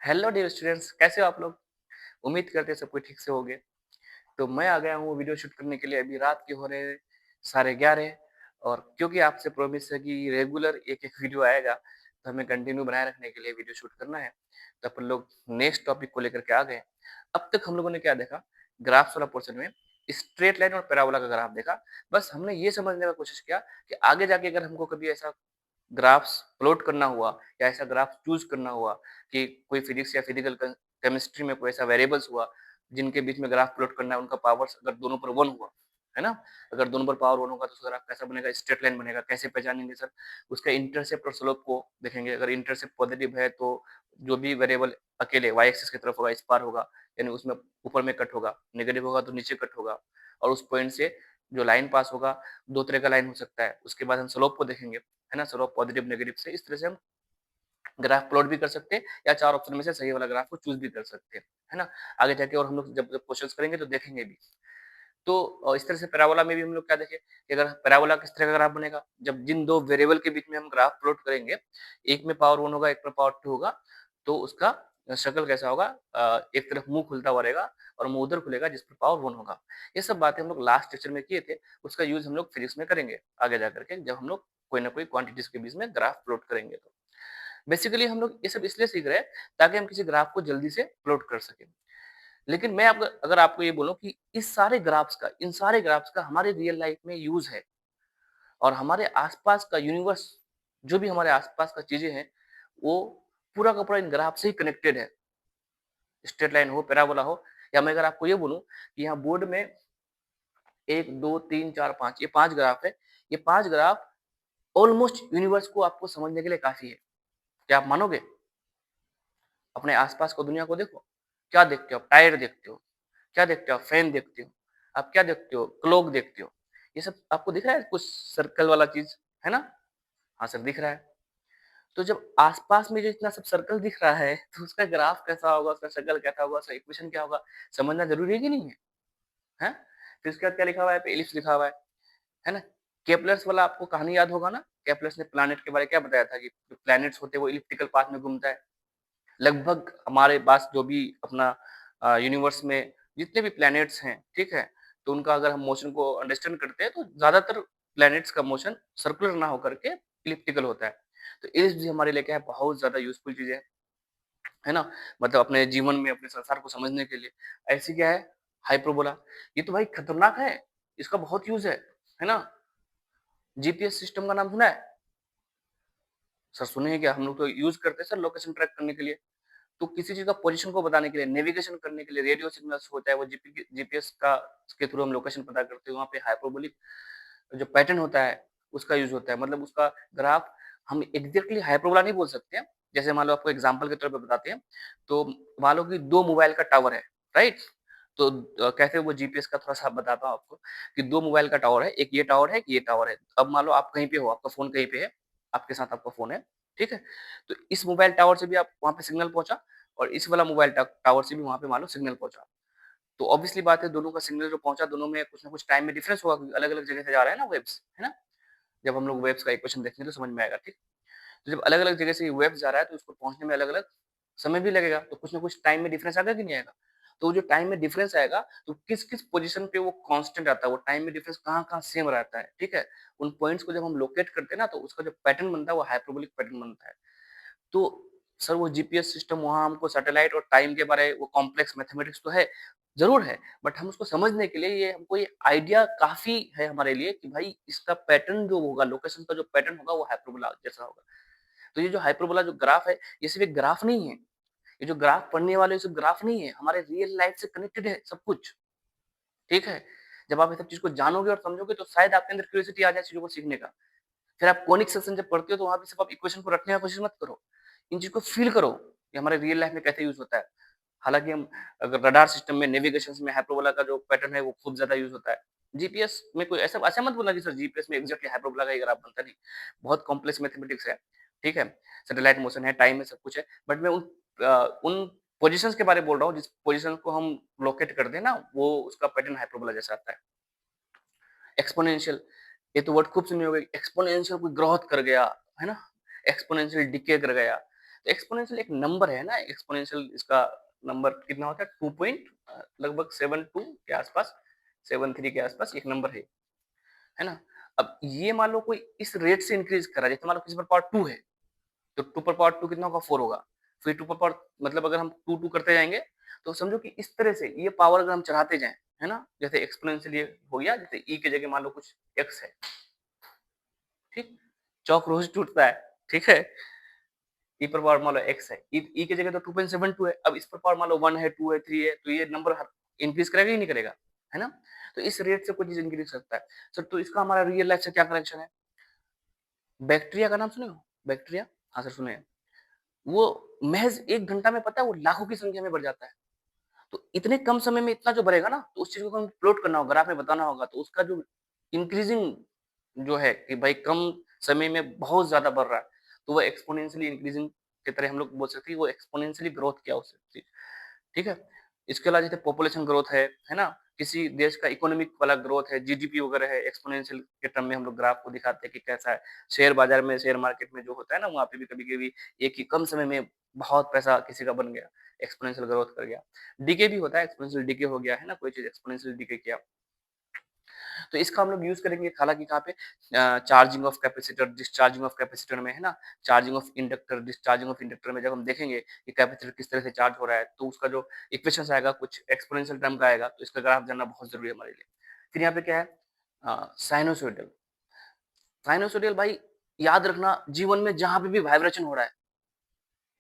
Hello dear students, कैसे हो आप लोग? उम्मीद करते हैं सब कुछ ठीक से होगे। तो मैं आ गया हूँ वीडियो शूट करने के लिए। अभी रात के हो रहे हैं 11:30 और क्योंकि आपसे प्रॉमिस है कि रेगुलर एक-एक वीडियो आएगा, तो हमें कंटिन्यू बनाए रखने के लिए वीडियो शूट करना है। तो अपन लोग नेक्स्ट टॉपिक को लेकर के आ गए। अब तक हम लोगों ने क्या देखा? ग्राफ्स वाला पोर्शन में स्ट्रेट लाइन और पैराबोला का ग्राफ देखा। बस हमने ये समझने का कोशिश किया कि आगे जाके अगर हमको कभी ऐसा ग्राफ्स प्लॉट करना हुआ या ऐसा ग्राफ चूज़ करना हुआ कि कोई फिजिक्स या फिजिकल केमिस्ट्री में कोई ऐसा वेरिएबल्स हुआ जिनके बीच में ग्राफ प्लॉट करना है, उनका पावर्स अगर दोनों पर 1 हुआ, है ना? अगर दोनों पर पावर 1 होगा तो उसका ग्राफ कैसा बनेगा? स्ट्रेट लाइन बनेगा। कैसे पहचानेंगे सर? उसका इंटरसेप्ट और स्लोप को देखेंगे। अगर इंटरसेप्ट पॉजिटिव है तो जो भी वेरिएबल अकेले वाई एक्सिस की तरफ होगा, इस पार होगा, यानी उसमें ऊपर में कट होगा। नेगेटिव होगा तो नीचे कट होगा और उस पॉइंट से जो लाइन पास होगा, 2 तरह का लाइन हो सकता है। उसके बाद हम स्लोप को देखेंगे, है ना? स्लोप पॉजिटिव नेगेटिव से इस तरह से हम ग्राफ प्लॉट भी कर सकते हैं या 4 ऑप्शन में से सही वाला ग्राफ को चूज़ भी कर सकते हैं, है ना? आगे जाके और हम लोग जब जब क्वेश्चंस करेंगे तो देखेंगे भी। तो इस तरह से पैराबोला में भी हम लोग क्या देखें कि अगर पैराबोला किस तरह का ग्राफ बनेगा, जब जिन 2 वेरिएबल के बीच में हम ग्राफ प्लॉट करेंगे, एक में पावर 1 होगा, एक में पावर 2 होगा, तो उसका शक्ल कैसा होगा? एक तरफ मुँह खुलता हुआ रहेगा और मुँह उधर खुलेगा जिस पर पावर 1 होगा। ये सब बातें हम लोग लास्ट लेक्चर में किए थे, उसका यूज़ हम लोग फिजिक्स में करेंगे आगे जा कर के, जब हम लोग कोई ना कोई क्वांटिटीज़ के बीच में ग्राफ प्लॉट करेंगे तो। बेसिकली हम लोग ये सब इसलिए सीख रहे हैं ताकि हम किसी ग्राफ को जल्दी से प्लॉट कर सकें। लेकिन मैं अब अगर आपको ये बोलूँ कि इस सारे ग्राफ्स का इन सारे ग्राफ्स का हमारे रियल लाइफ में यूज़ है और हमारे आस-पास का यूनिवर्स जो भी हमारे आस-पास का चीज़ें हैं, वो पूरा का पूरा इन ग्राफ से ही कनेक्टेड है। स्ट्रेट लाइन हो, पैराबोला हो या मैं अगर आपको ये बोलूँ कि यहाँ बोर्ड में 1, 2, 3, 4, 5 ये 5 ग्राफ है। ये 5 ग्राफ ऑलमोस्ट यूनिवर्स को आपको समझने के लिए काफ़ी है। क्या आप मानोगे? अपने आस-पास को दुनिया को देखो। क्या देखते हो आप? टायर देखते हो। क्या देखते हो आप? फैन देखते हो। आप क्या देखते हो? क्लॉक देखते हो। ये सब आपको दिख रहा है कुछ सर्कल वाला चीज़, है ना? हाँ सर, दिख रहा है। तो जब आस-पास में जो इतना सब सर्कल दिख रहा है, तो उसका ग्राफ कैसा होगा, उसका शक्ल कैसा होगा, उसका इक्वेशन क्या होगा, समझना ज़रूरी है कि नहीं है? हैं? फिर उसके बाद क्या लिखा हुआ है? एलिप्स लिखा हुआ है ना? केपलर्स वाला आपको कहानी याद होगा ना? केपलर्स ने प्लैनेट के बारे में क्या बताया था कि जो प्लैनेट्स होते हैं वो इलिप्टिकल पाथ में घूमता है। लगभग हमारे पास जो भी अपना यूनिवर्स में जितने भी प्लैनेट्स हैं, ठीक है? तो उनका अगर हम मोशन को अंडरस्टैंड करते हैं तो ज़्यादातर प्लैनेट्स का मोशन सर्कुलर ना होकर के इलिप्टिकल होता है। तो इलिप्स भी हमारे लिए क्या है बहुत ज़्यादा यूज़फुल चीज़ है ना? मतलब अपने जीवन में अपने संसार को समझने के लिए। ऐसी क्या है हाइपरबोला, ये तो भाई खतरनाक है, इसका बहुत यूज़ है ना? जीपीएस सिस्टम का नाम सुना है? सर सुने हैं क्या? हम लोग तो यूज़ करते हैं सर लोकेशन ट्रैक करने के लिए। तो किसी चीज़ का पोजीशन को बताने के लिए, नेविगेशन करने के लिए रेडियो सिग्नल्स होता है वो जीपीएस का के थ्रू हम लोकेशन पता करते हैं। वहाँ पे हाइपरबोलिक जो पैटर्न होता है, उसका यूज़ होता है। मतलब उसका ग्राफ हम एग्ज़ैक्टली हाइपरबोला नहीं बोल सकते हैं। जैसे मान लो आपको एग्ज़ाम्पल के तौर पे बताते हैं, तो मान लो कि 2 मोबाइल का टावर है, राइट? तो कैसे वो जीपीएस का थोड़ा-सा बताता हूँ आपको कि 2 मोबाइल का टावर है, एक ये टावर है, एक ये टावर है। अब मान लो आप कहीं पे हो, आपका फ़ोन कहीं पे है, आपके साथ आपका फ़ोन है, ठीक है? तो इस मोबाइल टावर से भी आप वहाँ पे सिग्नल पहुँचा और इस वाला मोबाइल टावर से भी वहाँ पे मान लो सिग्नल पहुँचा। तो ऑब्वियसली बात है दोनों का सिग्नल जो पहुँचा दोनों में कुछ ना कुछ टाइम में डिफरेंस होगा क्योंकि अलग-अलग जगह से जा रहा है ना वेव्स, है ना? जब हम लोग वेव्स का इक्वेशन देखेंगे तो समझ में आएगा, ठीक? तो जब अलग-अलग जगह से वेव्स जा रहा है तो उसको पहुँचने में अलग-अलग समय भी लगेगा, तो कुछ ना कुछ टाइम में डिफरेंस आएगा कि नहीं आएगा? तो वो जो टाइम में डिफरेंस आएगा, तो किस-किस पोज़ीशन पे वो कांस्टेंट आता है, वो टाइम में डिफरेंस कहाँ-कहाँ सेम रहता है, ठीक है? उन पॉइंट्स को जब हम लोकेट करते हैं ना, तो उसका जो पैटर्न बनता है, वो हाइपरबोलिक पैटर्न बनता है। तो सर वो जीपीएस सिस्टम वहाँ हमको सैटेलाइट और टाइम के बारे वो कॉम्प्लेक्स मैथमेटिक्स तो है, ज़रूर है, बट हम उसको समझने के लिए ये हमको ये आइडिया काफ़ी है हमारे लिए कि भाई इसका पैटर्न जो होगा, लोकेशन का जो पैटर्न होगा वो हाइपरबोला जैसा होगा। तो ये जो हाइपरबोला जो ग्राफ है, ये सिर्फ़ एक ग्राफ नहीं है, ये जो ग्राफ पढ़ने वाले ये सब ग्राफ नहीं है, हमारे रियल लाइफ़ से कनेक्टेड है सब कुछ, ठीक है? जब आप ये सब चीज़ को जानोगे और समझोगे तो शायद आपके अंदर क्यूरियोसिटी आ जाए चीज़ों को सीखने का। फिर आप कोनिक सेक्शन जब पढ़ते हो तो वहाँ पे सिर्फ आप इक्वेशन को रटने का कोशिश मत करो। इन चीज़ को फ़ील करो कि हमारे रियल लाइफ़ में कैसे यूज़ होता है। हालाँकि हम अगर रडार सिस्टम में नेविगेशंस में हाइपरबोला का जो पैटर्न है वो खूब ज़्यादा यूज़ होता है। जीपीएस में कोई ऐसा ऐसा मत बोलना कि सर जीपीएस में एक्ज़ैक्टली हाइपरबोला का ही ग्राफ बनता नहीं। बहुत कॉम्प्लेक्स मैथमेटिक्स है, ठीक है? सैटेलाइट मोशन है, टाइम है, सब कुछ है। बट मैं उन पोज़ीशंस के बारे में बोल रहा हूँ जिस पोज़ीशन को हम लोकेट करते हैं ना वो उसका पैटर्न हाइपरबोला जैसा आता है। एक्सपोनेंशियल ये तो वर्ड खूब सुने होंगे एक्सपोनेंशियल कोई ग्रोथ कर गया, है ना? एक्सपोनेंशियल डिके कर गया। तो एक्सपोनेंशियल एक नंबर है ना, एक्सपोनेंशियल इसका नंबर कितना होता है 2 पॉइंट लगभग 72 के आसपास, 73 के आसपास एक नंबर है ना। अब ये मान लो कोई इस रेट से इंक्रीज कर रहा है, जैसे मान लो किसी पर पावर 2 है तो 2 पर पावर 2 कितना होगा 4 होगा, फिर 2 पर पावर मतलब अगर हम 2 2 करते जाएंगे तो समझो कि इस तरह से ये पावर अगर हम चढ़ाते जाएं, है ना, जैसे एक्सपोनेंशियल ये हो गया, जैसे ई की जगह मान लो कुछ एक्स है, ठीक, चौक रोज टूटता है, ठीक है, ई पर पावर मान लो एक्स है, ई की जगह तो 2.72 है, अब इस पर पावर मान लो 1 है 2 है 3 है, तो ये नंबर इंक्रीज करेगा ही नहीं करेगा, है ना। तो इस रेट से कोई चीज इंक्रीज करता है सर, तो इसका हमारा रियल लाइफ से क्या कनेक्शन है। बैक्टीरिया का नाम सुने हो, बैक्टीरिया, हाँ सर सुने हैं। वो महज 1 घंटा में पता है वो लाखों की संख्या में बढ़ जाता है। तो इतने कम समय में इतना जो बढ़ेगा ना, तो उस चीज़ को हमें प्लॉट करना होगा, ग्राफ में बताना होगा, तो उसका जो इंक्रीजिंग जो है कि भाई कम समय में बहुत ज़्यादा बढ़ रहा है, तो वो एक्स्पोनेंशियली इंक्रीजिंग की तरह हम लोग बोल सकते हैं, वो एक्स्पोनेंशियली ग्रोथ क्या हो सकती है, ठीक है। इसके अलावा जैसे पॉपुलेशन ग्रोथ है ना? किसी देश का इकोनॉमिक वाला ग्रोथ है, जीडीपी वगैरह है, एक्स्पोनेंशियल के टर्म में हम लोग ग्राफ को दिखाते हैं कि कैसा है। शेयर बाजार में, शेयर मार्केट में जो होता है ना, वहाँ पे भी कभी-कभी एक ही कम समय में बहुत पैसा किसी का बन गया, एक्स्पोनेंशियल ग्रोथ कर गया। डीके भी होता है, एक्स्पोनेंशियल डीके हो गया, है ना? कोई चीज़ एक्स्पोनेंशियल डीके किया। तो इसका हम लोग यूज़ करेंगे हालाँकि कहाँ पे charging of capacitor, discharging of capacitor में, है ना? Charging of inductor, discharging of inductor में जब हम देखेंगे कि कैपेसिटर किस तरह से चार्ज हो रहा है, तो उसका जो इक्वेशंस आएगा कुछ एक्स्पोनेंशियल टर्म का आएगा, तो इसका ग्राफ जानना बहुत ज़रूरी है हमारे लिए। फिर यहाँ पे क्या है साइनसॉइडल। साइनसॉइडल भाई याद रखना, जीवन में जहाँ पे भी वाइब्रेशन हो रहा है,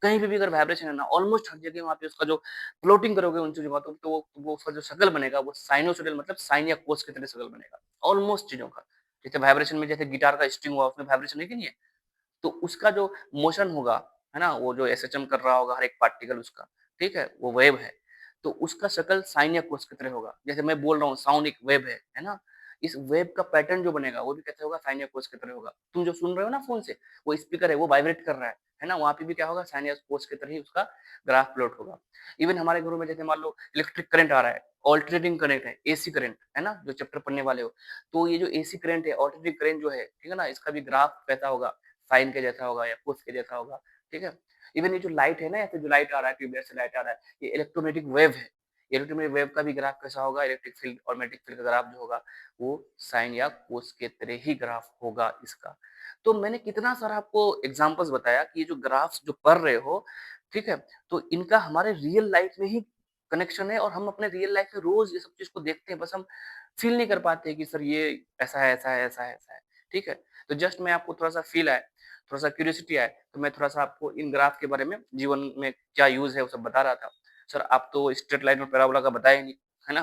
कहीं पे भी अगर वाइब्रेशन है ना, ऑलमोस्ट हर जगह वहाँ पे उसका जो प्लॉटिंग करोगे उन चीज़ों का, तो वो उसका जो शक्ल बनेगा वो साइनसॉइडल मतलब साइन या कोस की तरह शक्ल बनेगा, ऑलमोस्ट चीज़ों का। जैसे वाइब्रेशन में जैसे गिटार का स्ट्रिंग हुआ, उसमें वाइब्रेशन है कि नहीं है? तो उसका जो मोशन होगा, है ना? वो जो एसएचएम कर रहा होगा हर एक पार्टिकल उसका, ठीक है? वो वेव है। तो उसका शक्ल साइन या कोस की तरह होगा। जैसे मैं बोल रहा हूँ साउंड एक वेव है ना? इस वेव का पैटर्न जो बनेगा वो भी कैसे होगा? साइन या कोस की तरह होगा। तुम जो सुन रहे हो ना फ़ोन से, वो स्पीकर है, वो वाइब्रेट कर रहा है ना? वहाँ पे भी क्या होगा? साइन या कोस की तरह ही उसका ग्राफ प्लॉट होगा। इवन हमारे घरों में जैसे मान लो इलेक्ट्रिक करंट आ रहा है, अल्टरनेटिंग करंट है, एसी करंट, है ना? जो चैप्टर पढ़ने वाले हो। तो ये जो एसी करंट है, अल्टरनेटिंग करंट जो है, ठीक है ना? इसका भी ग्राफ कैसा होगा? साइन के जैसा होगा या कोस के जैसा होगा, ठीक है? इवन ये जो लाइट है ना, ऐसे जो लाइट आ रहा है, ट्यूबलाइट से लाइट आ रहा है, ये इलेक्ट्रोमैग्नेटिक वेव है। इलेक्ट्रोमैग्नेटिक वेव का भी ग्राफ कैसा होगा? इलेक्ट्रिक फील्ड और मैग्नेटिक फील्ड का ग्राफ जो होगा, वो साइन या कोस के तरह ही ग्राफ होगा इसका। तो मैंने कितना सारा आपको एग्जांपल्स बताया कि ये जो ग्राफ्स जो पढ़ रहे हो, ठीक है? तो इनका हमारे रियल लाइफ में ही कनेक्शन है और हम अपने रियल लाइफ में रोज़ ये सब चीज़ को देखते हैं, बस हम फ़ील नहीं कर पाते कि सर ये ऐसा है, ऐसा है, ऐसा है, ऐसा है, ठीक है? तो जस्ट मैं आपको थोड़ा-सा फ़ील आए, थोड़ा-सा क्यूरियोसिटी आए, तो मैं थोड़ा-सा आपको इन ग्राफ के बारे में जीवन में क्या यूज़ है वो सब बता रहा था। सर आप तो स्ट्रेट लाइन और पैराबोला का बताए ही नहीं, है ना?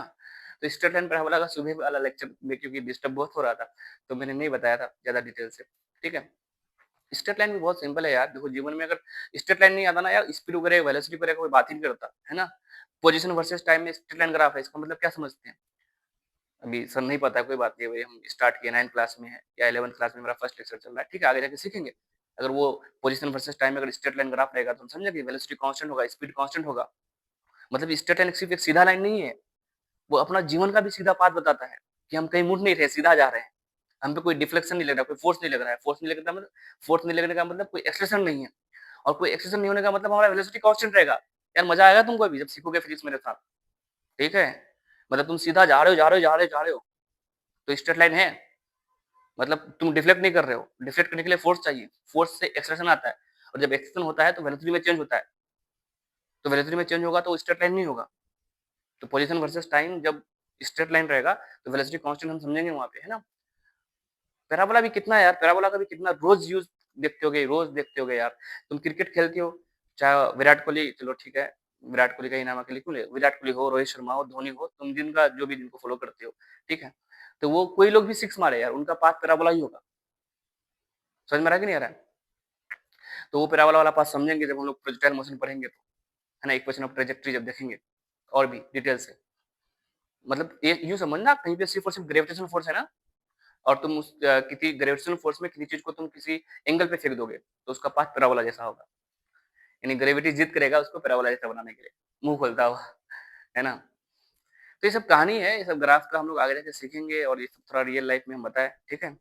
तो स्ट्रेट लाइन पैराबोला का सुबह वाला लेक्चर में क्योंकि डिस्टर्ब बहुत हो रहा था, तो मैंने नहीं बताया था ज़्यादा डिटेल से, ठीक है? स्ट्रेट लाइन भी बहुत सिंपल है यार, देखो जीवन में अगर स्ट्रेट लाइन नहीं आता ना यार, स्पीड वगैरह, वेलोसिटी वगैरह का कोई बात ही नहीं करता, है ना? पोजीशन वर्सेस टाइम में स्ट्रेट लाइन ग्राफ है, इसका मतलब क्या समझते हैं? अभी सर नहीं पता है, कोई बात नहीं है भाई, हम स्टार्ट किए 9th क्लास में है या 11th क्लास में मेरा फर्स्ट लेक्चर चल रहा है, ठीक है? आगे जाके सीखेंगे। अगर वो पोजीशन वर्सेस टाइम में अगर स्ट्रेट लाइन ग्राफ रहेगा तो हम समझेंगे वेलोसिटी कांस्टेंट होगा, स्पीड कांस्टेंट होगा। मतलब स्ट्रेट लाइन सिर्फ एक सीधा लाइन नहीं है, वो अपना जीवन का भी सीधा पाथ बताता है कि हम कहीं मुड़ नहीं रहे, सीधा जा रहे हैं। हम पे कोई डिफ्लेक्शन नहीं लग रहा, कोई फोर्स नहीं लग रहा है। फोर्स नहीं लगने का मतलब कोई एक्सेलरेशन नहीं है, और कोई एक्सेलरेशन नहीं होने का मतलब हमारा वेलोसिटी कांस्टेंट रहेगा। यार मजा आएगा तुमको अभी जब सीखोगे फिजिक्स मेरे साथ, ठीक है? मतलब तुम सीधा जा रहे हो, जा रहे हो, जा रहे हो, जा रहे हो, तो स्ट्रेट लाइन है। मतलब तुम डिफ्लेक्ट नहीं कर रहे हो, डिफ्लेक्ट करने के लिए फोर्स चाहिए, फोर्स से एक्सेलरेशन आता है, और जब एक्सेलरेशन होता है तो वेलोसिटी में चेंज होता है, तो वेलोसिटी में चेंज होगा तो स्ट्रेट लाइन नहीं होगा। तो पोजीशन वर्सेस टाइम जब स्ट्रेट लाइन रहेगा तो वेलोसिटी कांस्टेंट हम समझेंगे वहाँ पे, है ना? पैराबोला भी कितना है यार, पैराबोला का भी कितना रोज यूज देखते होगे, रोज देखते होगे यार। तुम क्रिकेट खेलते हो, चाहे विराट कोहली, चलो ठीक है, विराट कोहली का ही नाम अकेले क्यों ले, विराट कोहली हो, रोहित शर्मा हो, धोनी हो, तुम जिनका जो भी जिनको फॉलो करते हो, ठीक है? तो वो कोई लोग भी सिक्स मारे यार, उनका पाथ पैराबोला ही होगा। समझ में आ रहा है कि नहीं आ रहा है? तो वो पैराबोला वाला पाथ समझेंगे जब हम लोग प्रोजेक्टाइल मोशन पढ़ेंगे तो, है ना? इक्वेशन ऑफ ट्रेजेक्टरी जब देखेंगे और भी डिटेल से। मतलब ये यूँ समझना, कहीं पे सिर्फ और सिर्फ ग्रेविटेशनल फोर्स है ना, और तुम उस किसी ग्रेविटेशनल फोर्स में किसी चीज को तुम किसी एंगल पे फेंक दोगे, तो उसका पाथ पैराबोला जैसा होगा। यानी ग्रेविटी जिद करेगा उसको पैराबोला जैसा बनाने के लिए, मुंह खोलता हुआ, है ना? तो ये सब कहानी है, ये सब ग्राफ का हम लोग आगे जाके सीखेंगे, और ये सब थोड़ा रियल लाइफ में हम बताए, ठीक है?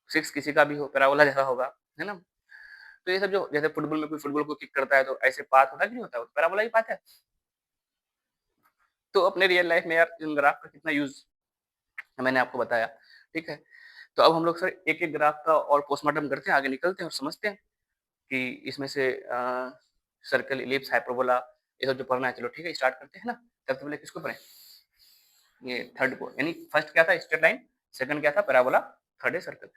सिक्स किसी का भी हो पैराबोला जैसा होगा, है ना? तो ये सब जो जैसे फुटबॉल में कोई फुटबॉल को किक करता है तो ऐसे पाथ होता है कि नहीं होता, पैराबोला ही पाथ है। तो अपने रियल लाइफ में यार इन ग्राफ का कितना यूज मैंने आपको बताया, ठीक है। तो अब हम लोग सर एक एक ग्राफ का और पोस्टमार्टम करते हैं, आगे निकलते हैं और समझते हैं कि इसमें से सर्कल, इलिप्स, हाइपरबोला ये सब जो पढ़ना है। चलो ठीक है, स्टार्ट करते हैं ना। सबसे पहले किसको पढ़ें? ये थर्ड को, यानी फर्स्ट क्या था स्ट्रेट लाइन, सेकंड क्या था पैराबोला, थर्ड है सर्कल।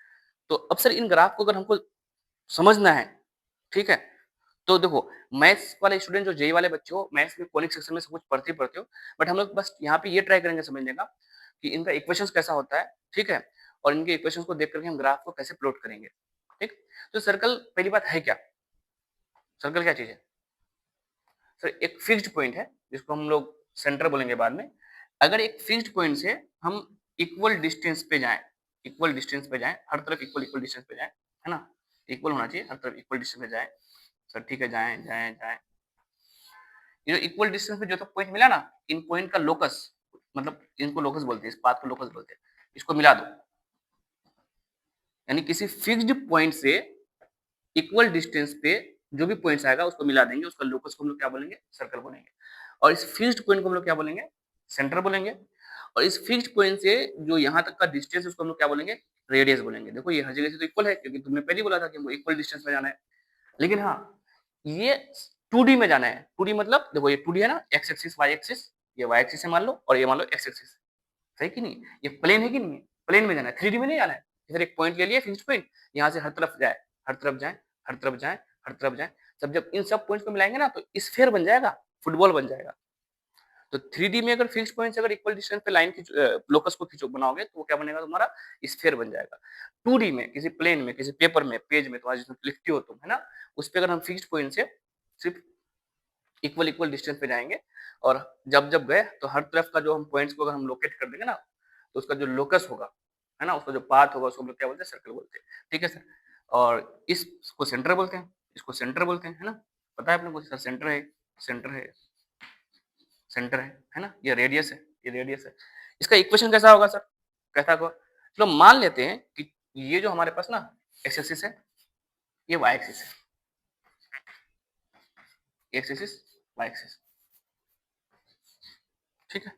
तो अब सर इन ग्राफ को अगर हमको समझना है, ठीक है, तो देखो मैथ्स वाले स्टूडेंट जो जेई वाले बच्चे हो, मैथ्स में कॉनिक सेक्शन में सब कुछ पढ़ते ही पढ़ते हो, बट हम लोग बस यहाँ पे ये ट्राई करेंगे समझने का कि इनका इक्वेशंस कैसा होता है, ठीक है, और इनके इक्वेशंस को देख करके हम ग्राफ को कैसे प्लॉट करेंगे, ठीक। तो सर्कल पहली बात है क्या, सर्कल क्या चीज है सर? एक फिक्स्ड पॉइंट है जिसको हम लोग सेंटर बोलेंगे बाद में। अगर एक फिक्स्ड पॉइंट से हम इक्वल डिस्टेंस पे जाएं, इक्वल डिस्टेंस पे जाएं, हर तरफ इक्वल इक्वल डिस्टेंस पे जाएं, है ना, इक्वल होना चाहिए, हर तरफ इक्वल डिस्टेंस पे जाएं सर, ठीक है, जाएं जाएं जाएं। ये जो इक्वल डिस्टेंस पे जो तो पॉइंट मिला ना, इन पॉइंट का लोकस, मतलब इनको लोकस बोलते हैं, इस पाथ को लोकस बोलते हैं, इसको मिला दो। यानी किसी फिक्स्ड पॉइंट से इक्वल डिस्टेंस पे जो भी पॉइंट्स आएगा उसको मिला देंगे, उसका लोकस को हम लोग क्या बोलेंगे, सर्कल बोलेंगे। और इस फिक्स्ड पॉइंट को हम लोग क्या बोलेंगे, सेंटर बोलेंगे। और इस फिक्स्ड पॉइंट से जो यहाँ तक का डिस्टेंस उसको हम लोग क्या बोलेंगे, रेडियस बोलेंगे। देखो ये हर जगह से तो इक्वल है, क्योंकि तुमने पहले बोला था कि हमको इक्वल डिस्टेंस में जाना है। लेकिन हाँ, ये 2D में जाना है। 2D मतलब देखो ये 2D है ना, एक्स एक्सिस वाई एक्सिस, ये वाई एक्सिस है मान लो, और ये मान लो एक्स एक्सिस, सही कि नहीं? ये प्लेन है कि नहीं है? प्लेन में जाना है, 3D में नहीं जाना है। इधर एक पॉइंट ले लिया फिक्स्ड पॉइंट, यहाँ से हर तरफ जाए, हर तरफ जाए, हर तरफ जाए, हर तरफ जाए। सब जब इन सब पॉइंट्स को मिलाएंगे ना तो स्फीयर बन जाएगा, फुटबॉल बन जाएगा। तो 3D में अगर फिक्स्ड पॉइंट से अगर इक्वल डिस्टेंस पे लाइन खींच, लोकस को खींचो बनाओगे तो वो क्या बनेगा तुम्हारा, स्फीयर बन जाएगा। 2D में किसी प्लेन में, किसी पेपर में, पेज में तुम्हारा जिसमें लिखती हो तुम, है ना, उस पर अगर हम फिक्स्ड पॉइंट से सिर्फ इक्वल इक्वल डिस्टेंस पे जाएंगे, और जब जब गए तो हर तरफ का जो हम पॉइंट्स को अगर हम लोकेट कर देंगे ना, तो उसका जो लोकस होगा, है ना, उसका जो पाथ होगा, उसको हम लोग क्या बोलते हैं, सर्कल बोलते हैं, ठीक है सर। और इसको सेंटर बोलते हैं, इसको सेंटर बोलते हैं, है ना, पता है अपने को सर, सेंटर है, सेंटर है, सेंटर है ना, ये रेडियस है, ये रेडियस है। इसका इक्वेशन कैसा होगा सर, कैसा होगा? चलो मान लेते हैं कि ये जो हमारे पास ना एक्स एक्सिस है, ये वाई एक्सिस है, एक्स एक्सिस, वाई एक्सिस, ठीक है।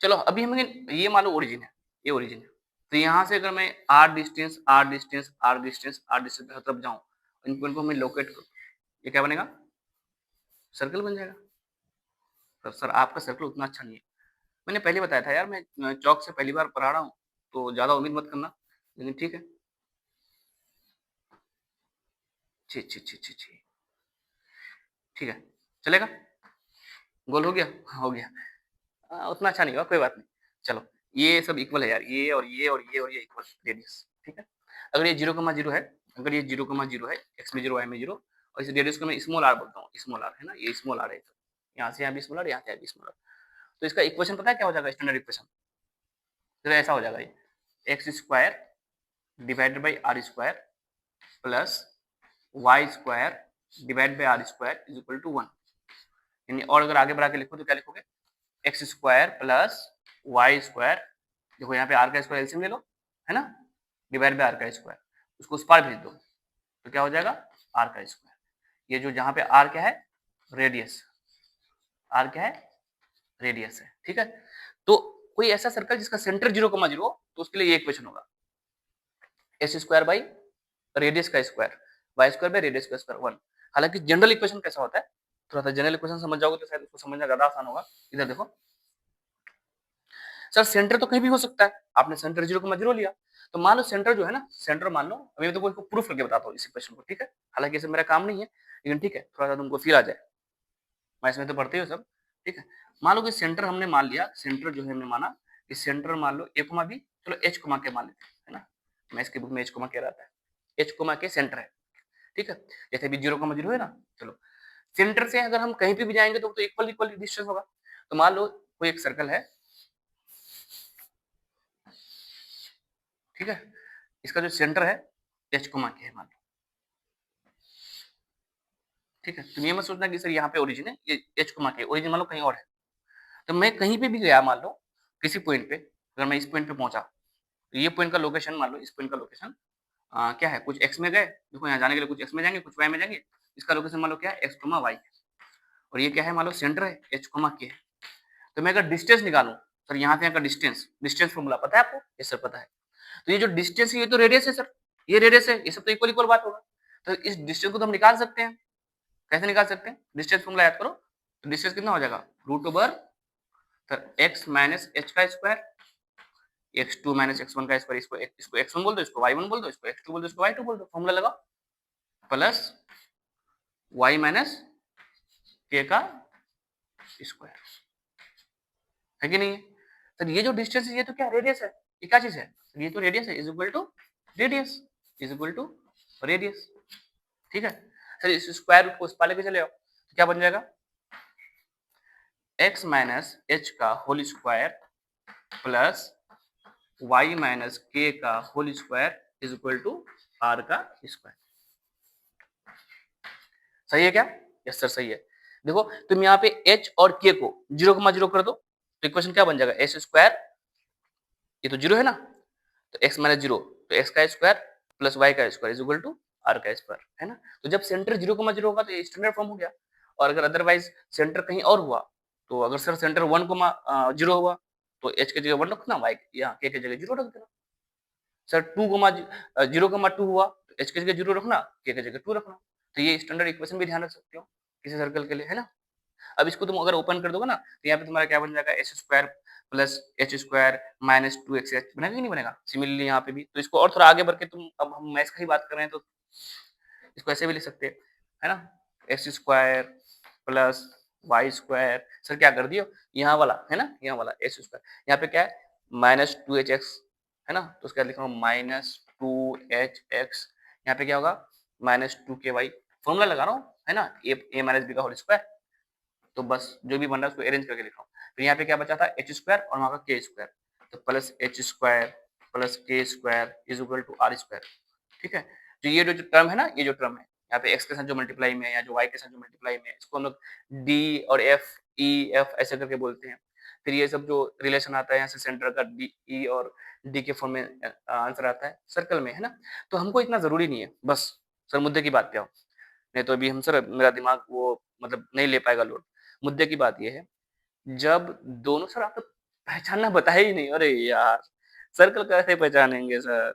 चलो अभी हमें ये मान लो ओरिजिन है, ये ओरिजिन है। तो यहाँ से अगर मैं R distance, R distance, R distance, R distance हर तरफ जाऊँ, इन पॉइंट को हमें लोकेट करूँ, ये क्या बनेगा, सर्कल बन जाएगा। तो सर आपका सर्कल उतना अच्छा नहीं है, मैंने पहले बताया था यार, मैं चौक से पहली बार पढ़ा रहा हूँ, तो ज़्यादा उम्मीद मत करना, लेकिन ठीक है। छी छी छी छी छी, ठीक है, चलेगा, गोल हो गया, हो गया। उतना अच्छा नहीं हुआ, कोई बात नहीं। चलो ये सब इक्वल है यार, ये और ये और ये और ये इक्वल रेडियस, ठीक है। अगर ये 0,0 है, अगर ये 0,0 है, एक्स में 0 वाई में 0, और इस रेडियस को मैं स्मॉल आर बोलता हूँ, स्मॉल आर है ना, ये स्मॉल आर है, यहाँ से यहाँ भी स्मॉल आर, यहाँ से यहाँ भी स्मॉल आर। तो इसका इक्वेशन पता है क्या हो जाएगा, स्टैंडर्ड इक्वेशन तो ऐसा हो जाएगा, ये x square divided by r square plus y square divide by r square is equal to 1। यानी और अगर आगे बढ़ा के लिखो तो क्या लिखोगे, x square plus y square, देखो यहाँ पे आर का स्क्वायर एलसीएम ले लो, है ना, डिवाइड बाय आर का स्क्वायर, उसको उस पार भेज दो तो क्या हो जाएगा, आर का स्क्वायर। ये जो जहाँ पे आर क्या है, रेडियस, आर क्या है, रेडियस है, ठीक है। तो कोई ऐसा सर्कल जिसका सेंटर 0,0 तो उसके लिए ये इक्वेशन होगा, एस स्क्वायर बाई रेडियस का square, y square by radius का स्क्वायर 1। हालांकि जनरल इक्वेशन कैसा होता है, थोड़ा सा जनरल इक्वेशन समझ जाओगे तो शायद उसको समझना ज्यादा आसान होगा। इधर देखो सर, सेंटर तो कहीं भी हो सकता है, आपने सेंटर 0,0 लिया, तो मान लो सेंटर जो है ना, सेंटर मान लो, अभी मैं तुमको प्रूफ करके बताता हूँ इस क्वेश्चन को, ठीक है। हालांकि इसे मेरा काम नहीं है, लेकिन ठीक है, थोड़ा सा तुमको फील आ जाए, मैं इसमें तो पढ़ते हो सब, ठीक है। मान लो कि सेंटर हमने मान लिया, सेंटर जो है हमने माना कि सेंटर मान लो ए कोमा बी, चलो एच कोमा के मान लेते हैं, है ना, मैं इसके बुक में एच कोमा के रहता है, एच कोमा के सेंटर है, ठीक है। जैसे भी 0,0 है ना, चलो सेंटर से अगर हम कहीं पे भी जाएंगे तो इक्वल इक्वल डिस्टेंस होगा। तो मान लो कोई एक सर्कल है, ठीक है, इसका जो सेंटर है एच कोमा के है मान लो, ठीक है। तुम ये मत सोचना कि सर यहाँ पे ओरिजिन है, ये एच कोमा के ओरिजिन मान लो कहीं और है। तो मैं कहीं पे भी गया मान लो किसी पॉइंट पे, अगर मैं इस पॉइंट पे पहुंचा तो ये पॉइंट का लोकेशन मान लो, इस पॉइंट का लोकेशन क्या है, कुछ x में गए, देखो यहाँ जाने के लिए कुछ x में जाएंगे, कुछ y में जाएंगे, इसका लोकेशन मान लो क्या है, x, y, और ये क्या है, मान लो सेंटर है h, k है। तो मैं अगर डिस्टेंस निकालूं, सर यहाँ से यहाँ का डिस्टेंस, डिस्टेंस फॉर्मूला पता है आपको? ये सर पता है। तो ये जो डिस्टेंस है ये तो रेडियस है सर, ये रेडियस है, ये सब तो इक्वल इक्वल बात होगा। तो इस डिस्टेंस को तो हम निकाल सकते हैं। कैसे निकाल सकते हैं? डिस्टेंस फॉर्मूला याद करो। तो डिस्टेंस कितना हो जाएगा, रूट ओवर सर x माइनस h का स्क्वायर, x2 माइनस x1 का स्क्वायर, इसको x1 बोल दो, इसको y1 बोल दो, इसको x2 बोल दो, इसको y2 बोल दो, फॉर्मूला लगाओ, प्लस y माइनस k का स्क्वायर, है कि नहीं है? सर ये जो डिस्टेंस है ये तो क्या रेडियस है, ये क्या चीज है, ये तो रेडियस है, is equal to radius, is equal to radius. ठीक है सर, इस स्क्वायर रूट को उस पाले के चले आओ तो क्या बन जाएगा, x माइनस h का whole square plus y minus k का whole square is equal to r का स्क्वायर। सही है क्या? यस सर सही है। देखो तुम यहाँ पे h और k को 0,0 कर दो तो इक्वेशन क्या बन जाएगा, एस स्क्वायर, ये तो 0 है ना, तो x माइनस 0 तो x का स्क्वायर प्लस y का square is equal to r का स्क्वायर, है ना। तो जब सेंटर 0,0 होगा तो ये स्टैंडर्ड फॉर्म हो गया। और अगर अदरवाइज सेंटर कहीं और हुआ, तो अगर सर सेंटर 1,0 हुआ तो h की जगह 1 रखना, y यहाँ k की जगह 0 रख देना। सर 0,2 हुआ तो h की जगह 0 रखना, k की जगह 2 रखना। तो ये स्टैंडर्ड इक्वेशन भी ध्यान रख सकते हो किसी सर्कल के लिए, है ना। अब इसको तुम अगर ओपन कर दोगे ना तो यहाँ पे तुम्हारा क्या बन जाएगा, S square plus h square minus 2x बनेगा कि नहीं बनेगा। सिमिलरली यहाँ पे भी, तो इसको और थोड़ा आगे बढ़ के तुम, अब हम मैथ्स का ही बात कर रहे हैं तो इसको ऐसे भी लिख सकते हैं, है ना, x square plus y square, sir क्या कर दियो यहाँ वाला, है ना, यहाँ वाला एस स्क्वायर, यहाँ पे क्या है माइनस 2hx, है ना, तो उसके बाद लिखा माइनस 2hx, यहाँ पे क्या होगा माइनस 2ky, फॉर्मूला लगा रहा हूँ, है ना, ए माइनस बी का होल स्क्वायर। तो बस जो भी बन रहा है उसको अरेंज करके लिख रहा हूँ। फिर यहाँ पे क्या बचा था, एच स्क्वायर और वहाँ का के स्क्वायर, तो plus h square plus k square is equal to r square. ठीक है, तो ये जो टर्म है ना, ये जो टर्म है यहाँ पे एक्स के साथ जो मल्टीप्लाई में है या जो वाई के साथ जो मल्टीप्लाई में है, इसको हम लोग डी और एफ ई एफ ऐसे करके बोलते हैं। फिर ये सब जो रिलेशन आता है यहाँ से सेंटर का डी ई और डी के फॉर्म में आंसर आता है सर्कल में, है ना। तो हमको इतना जरूरी नहीं है, बस सर मुद्दे की बात पे आओ, नहीं तो अभी हम सर मेरा दिमाग वो मतलब नहीं ले पाएगा लोड। मुद्दे की बात ये है, जब दोनों, सर आप तो पहचानना बताया ही नहीं, अरे यार सर्कल कैसे पहचानेंगे सर,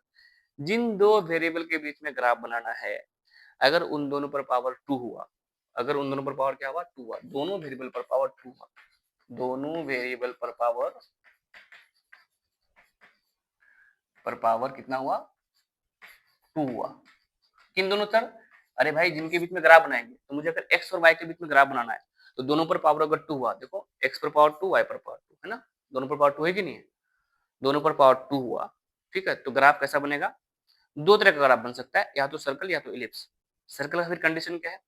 जिन दो वेरिएबल के बीच में ग्राफ बनाना है, अगर उन दोनों पर पावर 2 हुआ, अगर उन दोनों पर पावर क्या हुआ 2 हुआ, दोनों वेरिएबल पर पावर 2 हुआ, दोनों वेरिएबल पर पावर कितना हुआ 2 हुआ, किन दोनों सर, अरे भाई जिनके बीच में ग्राफ बनाएंगे, तो मुझे अगर x और y के बीच में ग्राफ बनाना है तो दोनों पर पावर अगर 2 हुआ, देखो x पर पावर 2 y पर पावर 2, है ना, दोनों पर पावर 2 है कि नहीं है, दोनों पर पावर 2 हुआ, ठीक है, तो ग्राफ कैसा बनेगा, दो तरह का ग्राफ बन सकता है, या तो सर्कल या तो इलिप्स। सर्कल का फिर कंडीशन क्या है,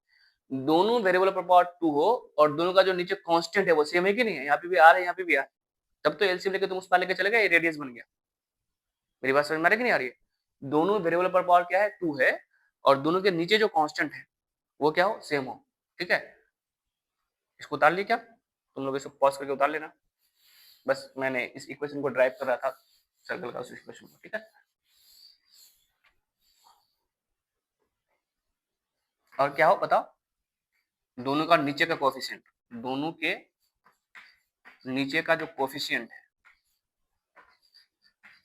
दोनों वेरिएबल पर पावर 2 हो और दोनों का जो नीचे कांस्टेंट है वो सेम है कि नहीं है, यहाँ पे भी आर है यहाँ पे भी आर, तब तो एलसीएम लेके तुम उस पार लेके चले गए, रेडियस बन गया। मेरी बात समझ में आ रही है कि नहीं आ रही है, दोनों वेरिएबल पर पावर क्या है 2 है और दोनों के नीचे जो कांस्टेंट है वो क्या हो, सेम हो। ठीक है, इसको उतार लिया क्या, तुम लोग इसको पॉज करके उतार लेना, बस मैंने इस इक्वेशन को ड्राइव कर रहा था सर्कल का उस इक्वेशन को। ठीक है, और क्या हो बताओ, दोनों का नीचे का कोफिशिएंट, दोनों के नीचे का जो कोफिशिएंट है,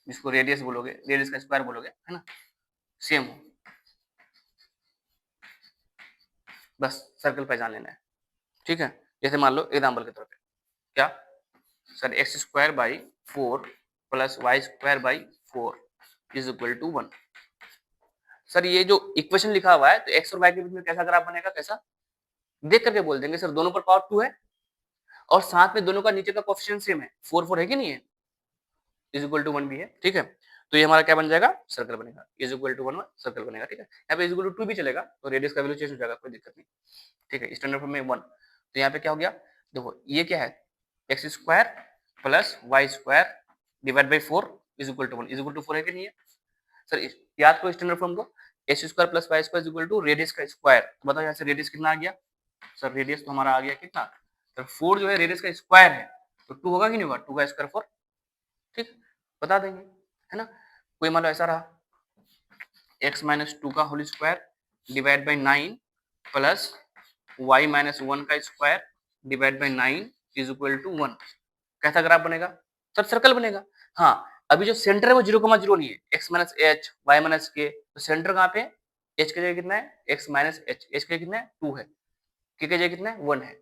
जिसको रेडियस बोलोगे, रेडियस का स्क्वायर बोलोगे, है ना, सेम हो, बस सर्कल पहचान लेना है। ठीक है, जैसे मान लो एग्जाम्पल के तौर पे क्या, sir x square by 4 plus y square by 4 is equal to 1। Sir ये जो इक्वेशन लिखा हुआ है तो एक्स और वाई के बीच में कैसा ग्राफ बनेगा, कैसा, देख करके बोल देंगे सर दोनों पर पावर 2 है और साथ में दोनों का नीचे का कोफिशिएंट सेम है, 4 4 है कि नहीं है, इज इक्वल टू 1 भी है। ठीक है, तो ये हमारा क्या बन जाएगा, सर्कल बनेगा, इज इक्वल टू 1 सर्कल बनेगा। ठीक है, यहाँ पे इज इक्वल टू 2 भी चलेगा, तो रेडियस का वैल्यू चेंज हो जाएगा, कोई दिक्कत नहीं। ठीक है, स्टैंडर्ड फॉर्म में 1, तो यहाँ पे क्या हो गया, देखो ये क्या है, x square plus y square divide by 4 is equal to 1, is equal to 4 है कि नहीं है सर, याद करो स्टैंडर्ड फॉर्म को, x square plus y square is equal to radius का स्क्वायर। तो बताओ यहाँ से रेडियस कितना आ गया, सर रेडियस तो हमारा आ गया कितना, सर 4 जो है रेडियस का स्क्वायर है, तो 2 होगा कि नहीं होगा, 2 का स्क्वायर 4। ठीक, बता देंगे, है ना। कोई मान लो ऐसा रहा x माइनस 2 का whole square divide by 9 plus y minus 1 का square divide by 9 is equal to 1। कैसा ग्राफ बनेगा? सब सर्कल बनेगा। हाँ, अभी जो सेंटर है वो 0,0 नहीं है, x minus h y minus k, तो सेंटर कहाँ पे? h की जगह कितना है? x माइनस एच, h की जगह कितना है? 2 है, k की जगह कितना है? 1 है।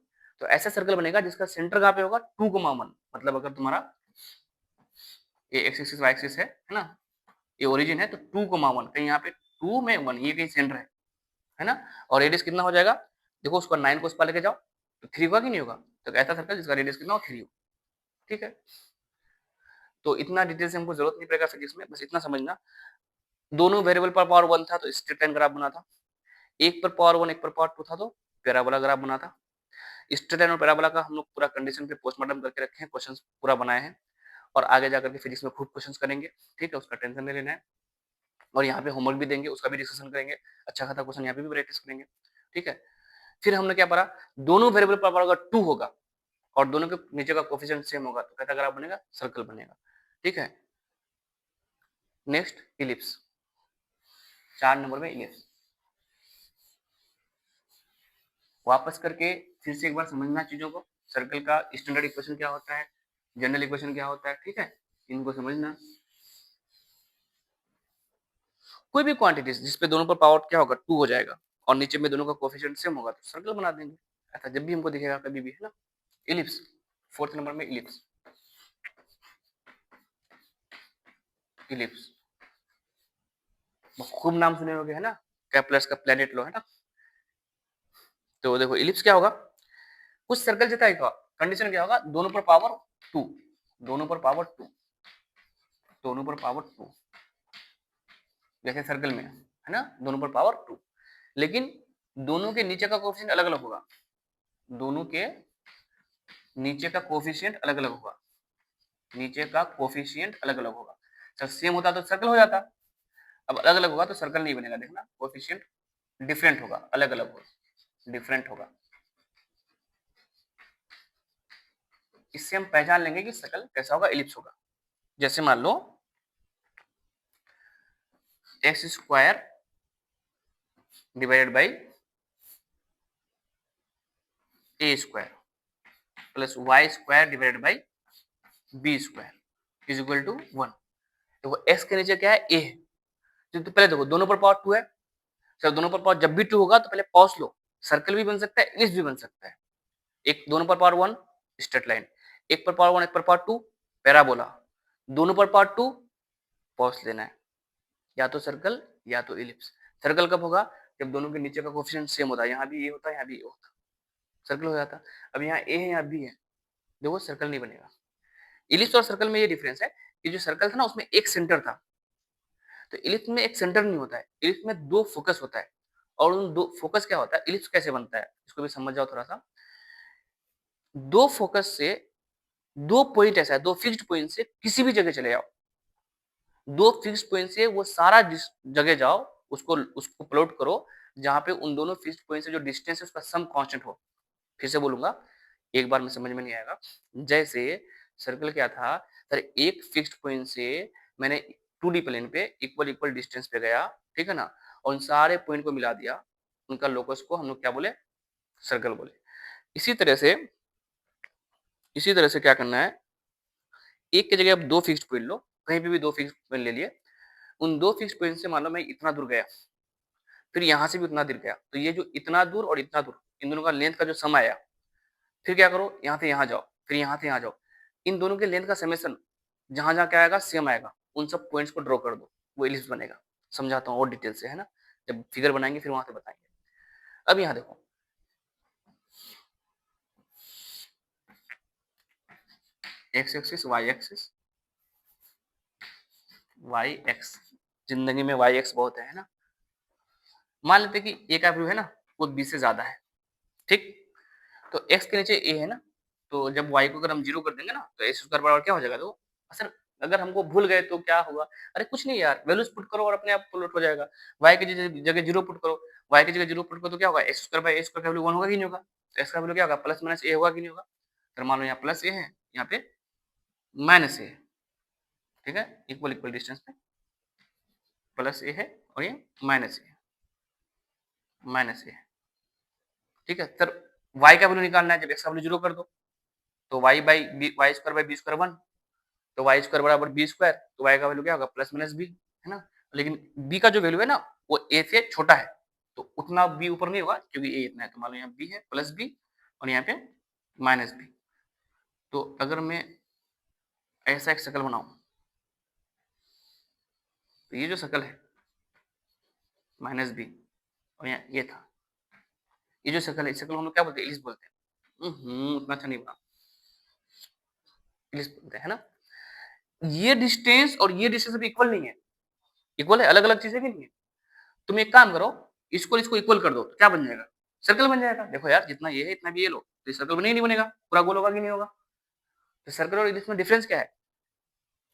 तो ऐसा सर्कल बनेगा जिसका सेंटर कहाँ पे होगा? 2,1। मतलब अगर तुम्हारा ये x एक्सिस y एक्सिस है ना, ये ओरिजिन है, तो 2,1 कहीं यहाँ पे 2 में 1, ये कहीं सेंटर है ना। और रेडियस कितना हो जाएगा? देखो उसको 9 को उस पर लेके जाओ तो 3 होगा कि नहीं होगा? तो ऐसा सर्कल जिसका रेडियस कितना हो? 3 हो। ठीक है, तो इतना डिटेल से हमको जरूरत नहीं पड़ेगा फिजिक्स में, बस इतना समझना। दोनों वेरिएबल पर पावर 1 था तो स्ट्रेट लाइन ग्राफ बना था, एक पर पावर 1 एक पर पावर 2 था तो पैराबोला ग्राफ बना था। स्ट्रेट लाइन और पैराबोला का हम लोग पूरा कंडीशन पे पोस्टमार्टम करके रखे हैं, क्वेश्चंस पूरा बनाए हैं और आगे जाकर के फिजिक्स में खूब क्वेश्चंस करेंगे। ठीक है, उसका टेंशन नहीं लेना है। और यहाँ पे होमवर्क भी देंगे, उसका भी डिस्कशन करेंगे, अच्छा खासा क्वेश्चन यहाँ पे भी प्रैक्टिस करेंगे। ठीक है, फिर हमने क्या पढ़ा? दोनों वेरिएबल पर पावर अगर 2 होगा और दोनों के नीचे का कोफिशिएंट सेम होगा तो कैसा ग्राफ बनेगा? सर्कल बनेगा। ठीक है, नेक्स्ट इलिप्स, 4 नंबर में इलिप्स। वापस करके फिर से एक बार समझना चीजों को। सर्कल का स्टैंडर्ड इक्वेशन क्या होता है, जनरल इक्वेशन क्या होता है, ठीक है, इनको समझना। कोई भी क्वांटिटी जिसपे दोनों पर पावर क्या होगा? 2 हो जाएगा और नीचे में दोनों का कोफिशिएंट सेम होगा तो सर्कल बना देंगे। ऐसा जब भी हमको दिखेगा कभी भी, है ना। इलिप्स, 4th नंबर में इलिप्स। इलिप्स खूब नाम सुने होंगे, है ना, कैप्लर्स का प्लैनेट लॉ, है ना। तो देखो इलिप्स क्या होगा? कुछ सर्कल जैसा ही कंडीशन क्या होगा? दोनों पर पावर 2, दोनों पर पावर 2, दोनों पर पावर 2, जैसे सर्कल में है ना, दोनों पर पावर 2, लेकिन दोनों के नीचे का कोफिशिएंट अलग अलग होगा। दोनों के नीचे का कोफिशिएंट अलग अलग होगा, नीचे का कोफिशिएंट अलग अलग होगा। जब सेम होता तो सर्कल हो जाता, अब अलग अलग होगा तो सर्कल नहीं बनेगा। देखना, कोफिशिएंट डिफरेंट होगा, अलग अलग होगा, डिफरेंट होगा। इससे हम पहचान लेंगे कि सर्कल कैसा होगा, इलिप्स होगा। जैसे मान लो x square divided by a square plus y square divided by b square is equal to 1। देखो एक्स के नीचे क्या है? ए है। तो पहले देखो दोनों पर पावर 2 है, सर दोनों पर पावर जब भी 2 होगा तो पहले पॉज लो, सर्कल भी बन सकता है, इलिप्स भी बन सकता है। एक दोनों पर पावर 1 स्ट्रेट लाइन, एक पर पावर 1 एक पर पावर 2 पैराबोला, दोनों पर पावर 2 पॉज लेना है, या तो सर्कल या तो इलिप्स। सर्कल कब होगा? जब दोनों के नीचे का कोफिशिएंट सेम होता है, यहाँ भी ए होता है यहाँ भी ए होता है, सर्कल हो जाता। अब यहाँ ए है यहाँ बी है, देखो सर्कल नहीं बनेगा। इलिप्स और सर्कल में ये डिफरेंस है कि जो सर्कल था ना उसमें एक सेंटर था, तो इलिप्स में एक सेंटर नहीं होता है, इलिप्स में 2 फोकस होता है। और उन 2 फोकस क्या होता है? इलिप्स कैसे बनता है इसको भी समझ जाओ थोड़ा सा। 2 फोकस से 2 पॉइंट ऐसा है, 2 फिक्स्ड पॉइंट से किसी भी जगह चले जाओ, 2 फिक्स्ड पॉइंट से वो सारा जिस जगह जाओ उसको उसको प्लॉट करो जहां पे उन दोनों फिक्स्ड पॉइंट से जो डिस्टेंस है उसका सम कांस्टेंट हो। फिर से बोलूंगा, एक बार में समझ में नहीं आएगा। जैसे सर्कल क्या था, सर एक फिक्स्ड पॉइंट से मैंने 2D प्लेन पे इक्वल इक्वल डिस्टेंस पे गया, ठीक है ना, और उन सारे पॉइंट को मिला दिया, उनका लोकस को हम लोग क्या बोले? सर्कल बोले। इसी तरह से क्या करना है, एक की जगह आप 2 फिक्स्ड पॉइंट लो, कहीं पे भी 2 फिक्स्ड पॉइंट ले लिए, उन 2 फिक्स्ड पॉइंट से मान लो मैं इतना दूर गया, फिर यहाँ से भी उतना दूर गया, तो ये जो इतना दूर और इतना दूर, इन दोनों का लेंथ का जो सम आया, फिर क्या करो, यहाँ से यहाँ जाओ, फिर यहाँ से यहाँ जाओ, इन दोनों के लेंथ का समेशन जहां जहां क्या आएगा? सेम आएगा, उन सब पॉइंट्स को ड्रॉ कर दो, वो इलिप्स बनेगा। समझाता हूँ और डिटेल से, है ना, जब फिगर बनाएंगे फिर वहां से बताएंगे। अब यहाँ देखो, x axis y axis, y x, जिंदगी में वाई एक्स बहुत है ना। मान लेते कि ए का वैल्यू है ना वो बी से ज्यादा है, ठीक, तो एक्स के नीचे ए है ना, तो जब वाई को अगर हम 0 कर देंगे ना तो एक्स स्क्वायर बराबर क्या हो जाएगा? तो सर अगर हमको भूल गए तो क्या होगा? अरे कुछ नहीं यार, वैल्यूज पुट करो और अपने आप प्लॉट हो जाएगा। वाई की जगह 0 पुट करो, वाई की जगह 0 पुट करो तो क्या होगा? X square by a square का वैल्यू 1 होगा कि नहीं होगा? तो एक्स का वैल्यू क्या होगा? प्लस माइनस ए होगा कि नहीं होगा? तो मान लो यहाँ प्लस ए है, यहाँ पे माइनस ए है, ठीक है, इक्वल इक्वल डिस्टेंस पे प्लस ए है और ये माइनस ए, माइनस ए। ठीक है सर, y का वैल्यू निकालना है, जब x का वैल्यू 0 कर दो तो y by b, y square by b square 1, तो वाई स्क्वायर बराबर बी स्क्वायर, तो वाई का वैल्यू क्या होगा प्लस माइनस बी, है ना। लेकिन बी का जो वैल्यू है ना वो ए से छोटा है, तो उतना बी ऊपर नहीं होगा क्योंकि ए इतना है, तो मान लो यहाँ बी है प्लस बी और यहाँ पे माइनस बी। तो अगर मैं ऐसा एक शक्ल बनाऊं, तो ये जो शक्ल है माइनस बी और यहाँ ये था, ये जो शक्ल है इस शक्ल को हम लोग क्या बोलते हैं, इलिप्स बोलते हैं। उतना अच्छा नहीं बना, इलिप्स बोलते हैं, है ना। ये डिस्टेंस और ये डिस्टेंस अभी इक्वल नहीं है, इक्वल है, अलग अलग चीजें भी नहीं है। तुम एक काम करो, इसको इसको इक्वल कर दो तो क्या बन जाएगा, सर्कल बन जाएगा। देखो यार जितना ये है इतना भी ये लो, तो सर्कल बनेगा नहीं बनेगा, पूरा गोल होगा कि नहीं होगा। तो सर्कल और इलिप्स में डिफरेंस क्या है,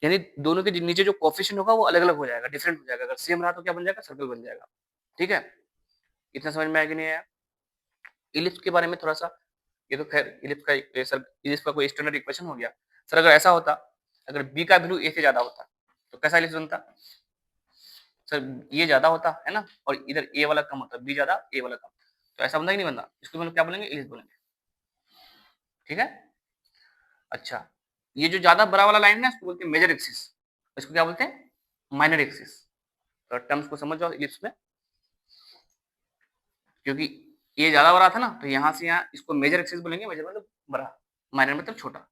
यानी दोनों के नीचे जो कोफिशिएंट होगा वो अलग अलग हो जाएगा, डिफरेंट हो जाएगा। अगर सेम रहा तो क्या बन जाएगा, सर्कल बन जाएगा। ठीक है, इतना समझ में आया कि नहीं आया। इलिप्स के बारे में थोड़ा सा, ये तो खैर इलिप्स का कोई स्टैंडर्ड इक्वेशन हो गया। सर अगर ऐसा होता, अगर बी का वैल्यू ए से ज्यादा होता तो कैसा इलिप्स बनता। सर ये ज्यादा होता है ना, और इधर ए वाला कम होता, बी ज्यादा ए वाला कम, तो ऐसा बनता कि नहीं बनता। इसको मतलब क्या बोलेंगे, इलिप्स बोलेंगे। ठीक है, अच्छा, ये जो ज्यादा बड़ा वाला लाइन है इसको बोलते हैं मेजर एक्सिस, इसको क्या बोलते हैं, माइनर एक्सिस। तो टर्म्स को समझ जाओ इलिप्स में, क्योंकि ये ज्यादा बड़ा था ना तो यहाँ से यहाँ इसको मेजर एक्सिस बोलेंगे, मेजर मतलब बड़ा, माइनर मतलब छोटा।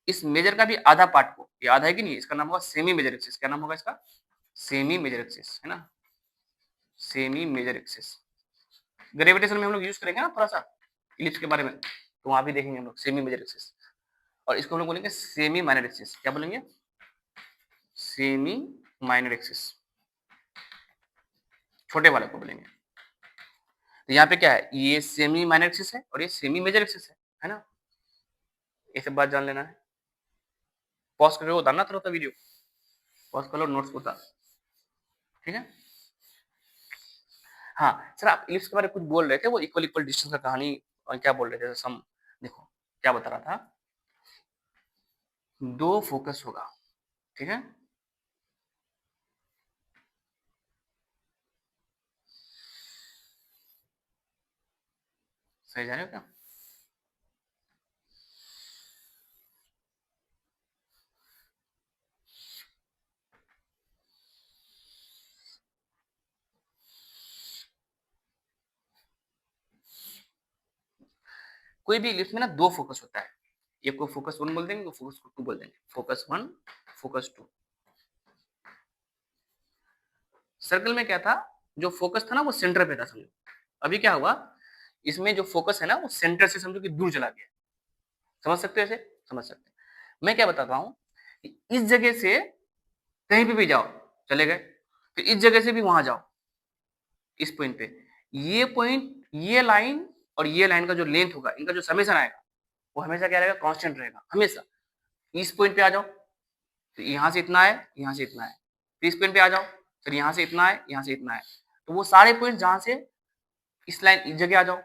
इस मेजर का भी आधा पार्ट को, ये आधा है कि नहीं, इसका नाम होगा सेमी मेजर एक्सिस। क्या नाम होगा इसका, सेमी मेजर एक्सिस, है ना, सेमी मेजर एक्सिस। ग्रेविटेशन में हम लोग यूज करेंगे ना थोड़ा सा इलिप्स के बारे में, तो वहां भी देखेंगे हम लोग सेमी मेजर एक्सिस। और इसको हम लोग बोलेंगे सेमी माइनर एक्सिस। क्या बोलेंगे, सेमी माइनर एक्सिस, छोटे वाले को बोलेंगे। तो यहाँ पे क्या है, ये सेमी माइनर एक्सिस है और ये सेमी मेजर एक्सिस है ना। ये सब बात जान लेना है। पॉज करके उतारना थोड़ा वीडियो, पॉज कर लो, नोट्स को उतार। ठीक है, हाँ सर आप इलिप्स के बारे में कुछ बोल रहे थे, वो इक्वल इक्वल डिस्टेंस का कहानी, और क्या बोल रहे थे सम, देखो क्या बता रहा था, दो फोकस होगा। ठीक है, सही जा रहे हो क्या। कोई भी इलिप्स में ना दो फोकस होता है, एक को फोकस 1 बोल देंगे, फोकस 2 बोल देंगे, फोकस 1 फोकस 2। सर्कल में क्या था, जो फोकस था ना वो सेंटर पे था समझो। अभी क्या हुआ, इसमें जो फोकस है ना वो सेंटर से समझो कि दूर चला गया। समझ सकते हो ऐसे, समझ सकते हैं। मैं क्या बताता हूँ कि इस जगह से कहीं पे भी जाओ, चले गए, फिर इस जगह से भी वहां जाओ, इस पॉइंट पे, ये पॉइंट, ये लाइन और ये लाइन का जो लेंथ होगा, इनका जो समेशन आएगा वो हमेशा क्या रहेगा, कांस्टेंट रहेगा हमेशा। इस पॉइंट पे आ जाओ, तो यहाँ से इतना है, यहाँ से इतना है, फिर इस पॉइंट पे आ जाओ, फिर यहाँ से इतना है, यहाँ से इतना है, तो वो सारे पॉइंट जहां से इस लाइन, इस जगह आ जाओ,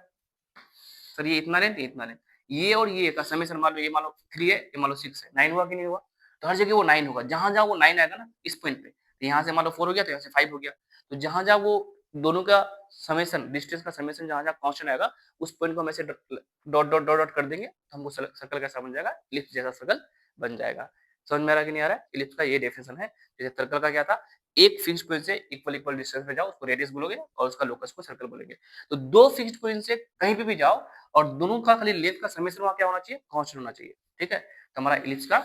सर ये इतना लेंथ, ये इतना लेंथ, ये और ये का समेशन मान लो, ये मान लो 3 है, ये मान लो 6 है, 9 हुआ कि नहीं हुआ। तो हर जगह वो 9 होगा, जहां जहां वो 9 आएगा ना इस पॉइंट पे, तो यहाँ से मान लो 4 हो गया, तो यहाँ से 5 हो गया, तो जहां जहां वो दोनों का समेशन, डिस्टेंस का समेशन जहां जहां कांस्टेंट आएगा, उस पॉइंट को हम ऐसे डॉट डॉट डॉट डॉट कर देंगे, तो हमको सर्कल कैसा बन जाएगा, इलिप्स जैसा सर्कल बन जाएगा। समझ में आ रहा कि नहीं आ रहा है। इलिप्स का ये डेफिनेशन है। जैसे सर्कल का क्या था, एक फिक्स्ड पॉइंट से इक्वल इक्वल डिस्टेंस पे जाओ, उसको रेडियस बोलोगे, और उसका लोकस को सर्कल बोलेंगे। तो दो फिक्स्ड पॉइंट से कहीं पे भी जाओ और दोनों का खाली लेंथ का समेशन वहां क्या होना चाहिए, कांस्टेंट होना चाहिए। ठीक है, तो हमारा इलिप्स का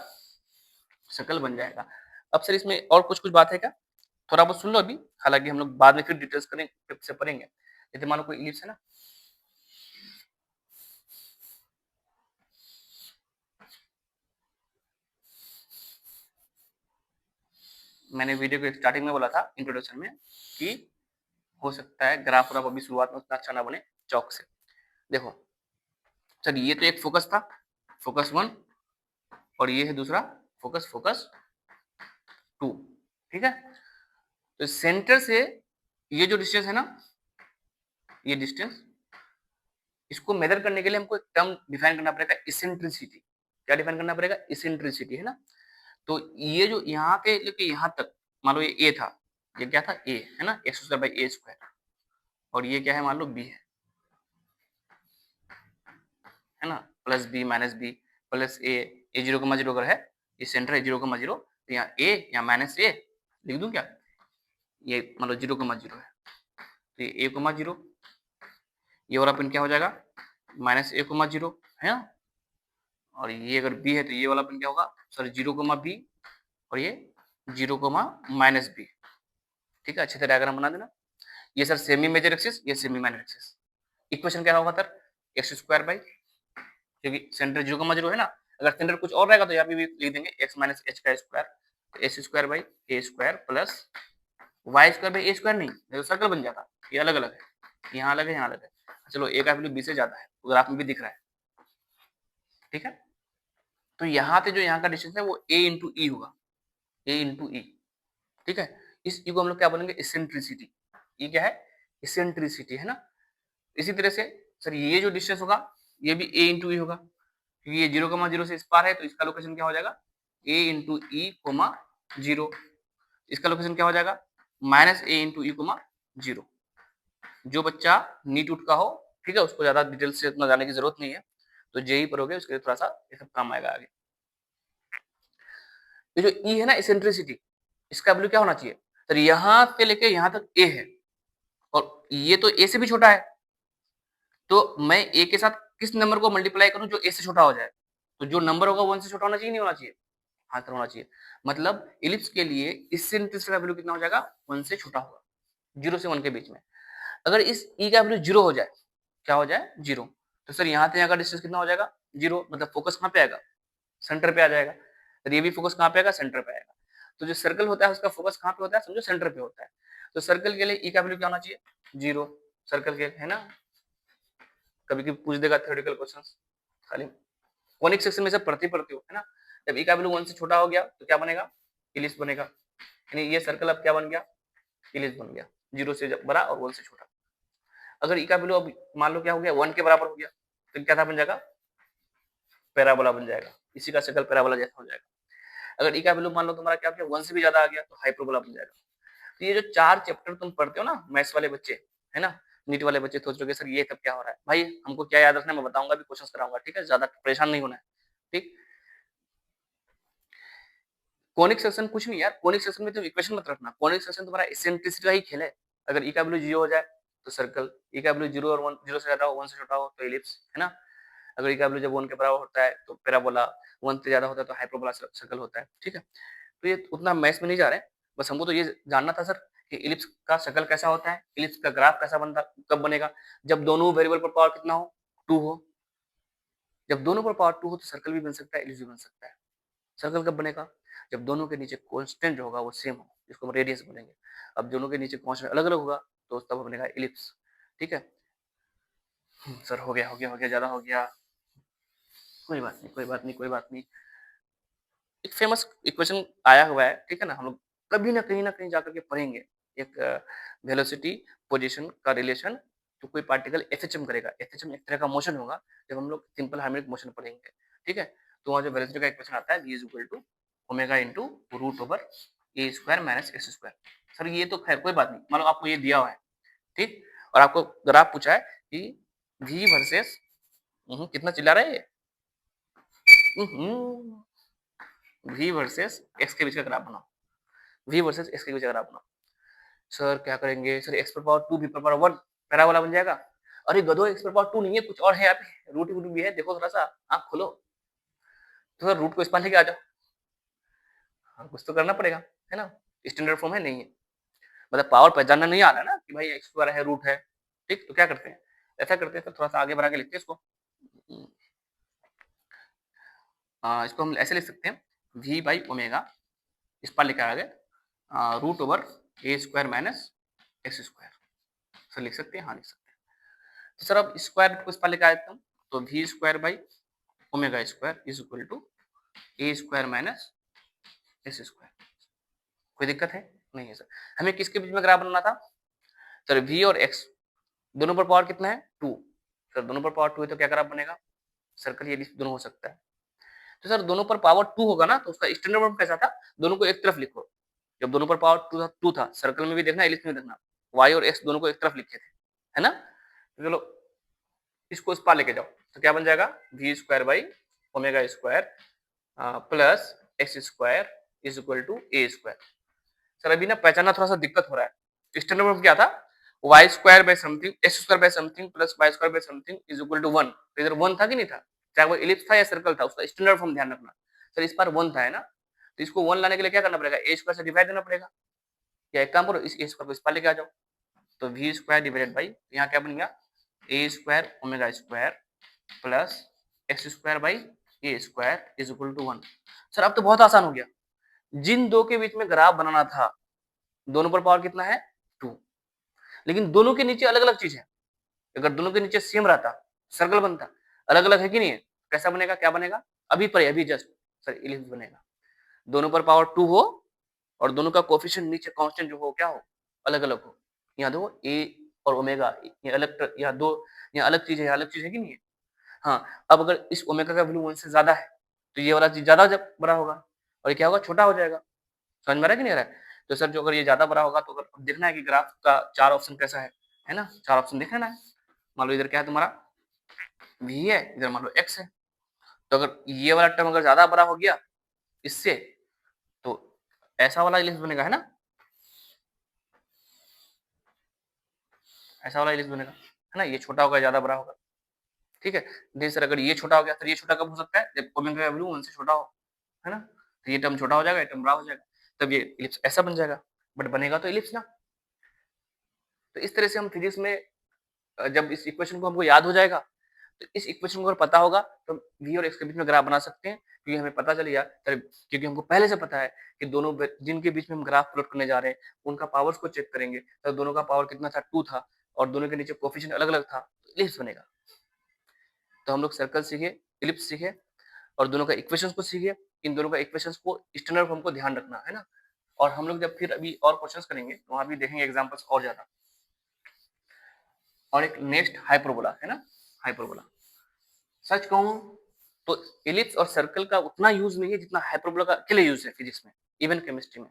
सर्कल बन जाएगा। अब सर इसमें और कुछ कुछ बात है क्या, थोड़ा बहुत सुन लो अभी, हालांकि हम लोग बाद में फिर डिटेल्स करें से पढ़ेंगे। जैसे मानो कोई इलिप्स है ना, मैंने वीडियो के स्टार्टिंग में बोला था इंट्रोडक्शन में कि हो सकता है ग्राफ और अभी शुरुआत में उतना अच्छा ना बने चौक से। देखो सर ये तो एक फोकस था, फोकस 1, और ये है दूसरा फोकस, फोकस 2। ठीक है, तो सेंटर से ये जो डिस्टेंस है ना, ये डिस्टेंस, इसको मेजर करने के लिए हमको एक टर्म डिफाइन करना पड़ेगा, इसेंट्रिसिटी। क्या डिफाइन करना पड़ेगा, इसेंट्रिसिटी, है ना। तो ये जो यहाँ के लेके यहाँ तक, मान लो ये ए था, ये क्या था a है ना, x square by a square, और ये क्या है मान लो b है ना, plus b minus b plus a 0,0 अगर है, ये सेंटर है 0,0, तो यहाँ a या माइनस a लिख दूं क्या, ये मान लो 0,0 है, तो ये a,0, ये वाला पिन क्या हो जाएगा माइनस a,0 है ना, और ये अगर b है तो ये वाला पिन क्या होगा सॉरी 0,b, और ये 0,-b। ठीक है, अच्छे से डायग्राम बना देना। ये सर सेमी मेजर एक्सिस, ये सेमी माइनर एक्सिस। इक्वेशन क्या होगा सर, एक्स स्क्वायर बाई, क्योंकि सेंटर 0,0 है ना, अगर सेंटर कुछ और रहेगा तो यहाँ पे भी लिख देंगे एक्स माइनस एच का स्क्वायर, तो s square by a square plus y square by a square, नहीं तो सर्कल बन जाता, ये अलग अलग है, यहाँ अलग है यहाँ अलग है, चलो ए का वैल्यू बी से ज्यादा है, ग्राफ में भी दिख रहा है। ठीक है, तो यहाँ पे जो यहाँ का डिस्टेंस है वो ए इंटू ई होगा, ए इंटू ई। ठीक है, इस ई को हम लोग क्या बोलेंगे, इसेंट्रिसिटी। ये क्या है, इसेंट्रिसिटी है ना। इसी तरह से सर ये जो डिस्टेंस होगा ये भी ए इंटू ई होगा, क्योंकि ये 0,0 से इस पार है, तो इसका लोकेशन क्या हो जाएगा ए इंटू ई कोमा 0, इसका लोकेशन क्या हो जाएगा माइनस ए इंटू ई कोमा 0। जो बच्चा नीट उठ का हो, ठीक है, उसको ज्यादा डिटेल से इतना जाने की जरूरत नहीं है, तो जेई पर हो गया, उसके लिए थोड़ा सा ये सब काम आएगा आगे। ये जो ई है ना इसेंट्रिसिटी, इसका वैल्यू क्या होना चाहिए सर, यहाँ से लेके यहाँ तक ए है, और ये तो ए से भी छोटा है, तो मैं ए के साथ किस नंबर को मल्टीप्लाई करूं जो ए से छोटा हो जाए, तो जो नंबर होगा 1 से छोटा होना चाहिए, नहीं होना चाहिए, हाँ सर होना चाहिए। मतलब इलिप्स के लिए इसेंट्रिसिटी का वैल्यू कितना हो जाएगा 1 से छोटा होगा, 0 से 1 के बीच में। अगर इस ई का वैल्यू 0 हो जाए, क्या हो जाए 0, तो सर यहाँ से यहाँ का डिस्टेंस कितना हो जाएगा 0, मतलब फोकस कहाँ पे आएगा, सेंटर पे आ जाएगा। तो ये भी फोकस कहाँ पे आएगा, सेंटर पे आएगा। तो जो सर्कल होता है उसका फोकस कहाँ पे होता है, समझो सेंटर पे होता है। तो सर्कल के लिए ई का वैल्यू क्या होना चाहिए 0, सर्कल के है ना, कभी कभी पूछ देगा थ्योरेटिकल क्वेश्चंस, खाली कॉनिक सेक्शन में सब पढ़ते हो है ना। जब ई का वैल्यू 1 से छोटा हो गया तो क्या बनेगा, इलिप्स बनेगा, यानी ये सर्कल अब क्या बन गया, इलिप्स बन गया, 0 से बड़ा और 1 से छोटा। अगर ई का वैल्यू अब मान लो क्या हो गया 1 के बराबर हो गया, तो क्या था बन जाएगा पैराबोला बन जाएगा, इसी का शक्ल पैराबोला जैसा हो जाएगा। अगर ई का वैल्यू मान लो तुम्हारा क्या हो गया 1 से भी ज्यादा आ गया तो हाइपरबोला बन जाएगा। तो ये जो 4 चैप्टर तुम पढ़ते हो ना मैथ्स वाले बच्चे, है ना, नीट वाले बच्चे सोच रहे सर ये सब क्या हो रहा है, भाई हमको क्या याद रखना है मैं बताऊंगा, भी क्वेश्चंस कराऊंगा, ठीक है, ज्यादा परेशान नहीं होना है। ठीक, कॉनिक सेक्शन कुछ नहीं यार, कॉनिक सेक्शन में तुम इक्वेशन मत रखना, कॉनिक सेक्शन तुम्हारा इसेंट्रिसिटी का ही खेल है। अगर ई का वैल्यू 0 हो जाए तो सर्कल, ई का वैल्यू 0 और 1, 0 से ज्यादा हो 1 से छोटा हो तो इलिप्स, है ना। अगर ई का वैल्यू जब 1 के बराबर होता है तो पैराबोला, 1 से ज्यादा होता है तो हाइपरबोला सर्कल होता है। ठीक है, तो ये उतना मैथ्स में नहीं जा रहे, बस हमको तो ये जानना था सर कि इलिप्स का शक्ल कैसा होता है, इलिप्स का ग्राफ कैसा बनता, कब बनेगा, जब दोनों वेरिएबल पर पावर कितना हो 2 हो, जब दोनों पर पावर 2 हो तो सर्कल भी बन सकता है, इलिप्स भी बन सकता है। सर्कल कब बनेगा, जब दोनों के नीचे कांस्टेंट जो होगा वो सेम हो, जिसको हम रेडियस बोलेंगे। अब दोनों के नीचे कांस्टेंट अलग अलग होगा तो तब बनेगा इलिप्स। ठीक है, सर हो गया ज्यादा हो गया, कोई बात नहीं कोई बात नहीं कोई बात नहीं। एक फेमस इक्वेशन आया हुआ है, ठीक है ना, हम लोग कभी ना कहीं जाकर के पढ़ेंगे, एक वेलोसिटी पोजीशन का रिलेशन, तो कोई पार्टिकल एफएचएम करेगा, एफएचएम एक तरह का मोशन होगा, जब हम लोग सिंपल हार्मोनिक मोशन पढ़ेंगे। ठीक है, तो वहाँ जो वेलोसिटी का इक्वेशन आता है v is equal to omega into root over a square minus x square. Sir ये तो खैर कोई बात नहीं, मान लो आपको ये दिया हुआ है, ठीक, और आपको ग्राफ पूछा है कि v वर्सेस, कितना चिल्ला रहा है ये, v वर्सेस x के बीच का ग्राफ बनाओ, v वर्सेस x के बीच का ग्राफ बनाओ। सर क्या करेंगे सर, x पर पावर 2 v पर पावर 1 पैराबोला बन जाएगा। अरे गधो, x पर पावर 2 नहीं है, कुछ और है यहाँ पे, रूट रूट भी है, देखो थोड़ा सा आँख खोलो, तो सर रूट को इस पार लेके आ जाओ, हाँ कुछ तो करना पड़ेगा, है ना, स्टैंडर्ड फॉर्म है नहीं है, मतलब पावर पहचानना नहीं आ रहा है ना कि भाई x स्क्वायर है रूट है। ठीक, तो क्या करते हैं, ऐसा करते हैं सर, थोड़ा सा आगे बढ़ा के लिखते हैं इसको, इसको हम ऐसे लिख सकते हैं v बाई ओमेगा, इस पर लेकर आ गए root over a square minus x square, sir लिख सकते हैं, हाँ लिख सकते हैं। तो सर अब स्क्वायर को इस पर लेकर आते हैं, तो v square by omega square is equal to a square minus x square. कोई दिक्कत है नहीं है सर। हमें किसके बीच में ग्राफ बनाना था सर, v और x दोनों पर पावर कितना है 2, सर दोनों पर पावर 2 है तो क्या ग्राफ बनेगा, सर्कल ये दोनों हो सकता है। तो सर दोनों पर पावर 2 होगा ना, तो उसका स्टैंडर्ड फॉर्म कैसा था, दोनों को एक तरफ लिखो, जब दोनों पर पावर टू था, सर्कल में भी देखना, इलिप्स में भी देखना, y और x दोनों को एक तरफ लिखे थे, है ना? तो चलो इसको इस पार लेके जाओ, तो क्या बन जाएगा, v square by omega square plus x square is equal to a square. Sir अभी ना पहचानना थोड़ा सा दिक्कत हो रहा है। स्टैंडर्ड फॉर्म क्या था, y square by something x square by something plus y square by something is equal to 1। तो इधर 1 था कि नहीं था, चाहे वो इलिप्स था या सर्कल था, उसका स्टैंडर्ड फॉर्म ध्यान रखना। सर इस बार 1 था, है ना, तो इसको 1 लाने के लिए क्या करना पड़ेगा, ए स्क्वायर से डिवाइड देना पड़ेगा, या एक काम करो, इस ए स्क्वायर को इस पार लेके आ जाओ, तो वी स्क्वायर डिवाइडेड बाई यहाँ क्या बन गया, a square omega square plus x square by a square is equal to 1। Sir अब तो बहुत आसान हो गया, जिन दो के बीच में ग्राफ बनाना था, दोनों पर पावर कितना है 2, लेकिन दोनों के नीचे अलग अलग चीज है। अगर दोनों के नीचे सेम रहता, सर्कल बनता, अलग अलग है कि नहीं है, कैसा बनेगा, क्या बनेगा, अभी पर अभी जस्ट सर इलिप्स बनेगा। दोनों पर पावर 2 हो और दोनों का कोफिशिएंट नीचे कांस्टेंट जो हो क्या हो, अलग अलग हो। यहाँ दो ए और ओमेगा, ये अलग, यहाँ दो, यहाँ अलग चीज है, अलग चीज है कि नहीं है। हाँ, अब अगर इस ओमेगा का वैल्यू 1 से ज्यादा है तो ये वाला चीज ज्यादा बड़ा होगा और ये क्या होगा, छोटा हो जाएगा। समझ में आ रहा है कि नहीं आ रहा है? तो सर जो अगर ये ज्यादा बड़ा होगा तो अगर देखना है कि ग्राफ का 4 ऑप्शन कैसा है ना, 4 ऑप्शन देख लेना है। मान लो इधर क्या है तुम्हारा, v है, इधर मान लो x है, तो अगर ये वाला टर्म अगर ज्यादा बड़ा हो गया इससे, तो ऐसा वाला इलिप्स बनेगा, है ना, ऐसा वाला इलिप्स बनेगा, है ना, ये छोटा होगा ज्यादा बड़ा होगा, ठीक है। नहीं सर अगर ये छोटा हो गया, सर ये छोटा कब हो सकता है, जब ओमेगा का वैल्यू 1 से छोटा हो, है ना, तो ये टर्म छोटा हो जाएगा, ये टर्म बड़ा हो जाएगा, तब ये इलिप्स ऐसा बन जाएगा, बट बनेगा तो इलिप्स ना। तो इस तरह से हम फिजिक्स में जब इस इक्वेशन को हमको याद हो जाएगा, तो इस इक्वेशन को अगर पता होगा तो v और x के बीच में ग्राफ बना सकते हैं, क्योंकि हमें पता चल गया, क्योंकि हमको पहले से पता है कि दोनों जिनके बीच में हम ग्राफ प्लॉट करने जा रहे हैं उनका पावर्स को चेक करेंगे, तो दोनों का पावर कितना था, 2 था, और दोनों के नीचे कोफिशिएंट अलग अलग था, तो इलिप्स बनेगा। तो हम लोग सर्कल सीखे, इलिप्स सीखे, और दोनों का इक्वेशंस को सीखे। इन दोनों का इक्वेशंस को स्टैंडर्ड फॉर्म को ध्यान रखना है ना, और हम लोग जब फिर अभी और क्वेश्चंस करेंगे तो वहां भी देखेंगे एग्जांपल्स और ज्यादा। और एक नेक्स्ट हाइपरबोला, है ना, हाइपरबोला, सच कहूं तो इलिप्स और सर्कल का उतना यूज नहीं है जितना हाइपरबोला का के लिए यूज है फिजिक्स में, इवन केमिस्ट्री में।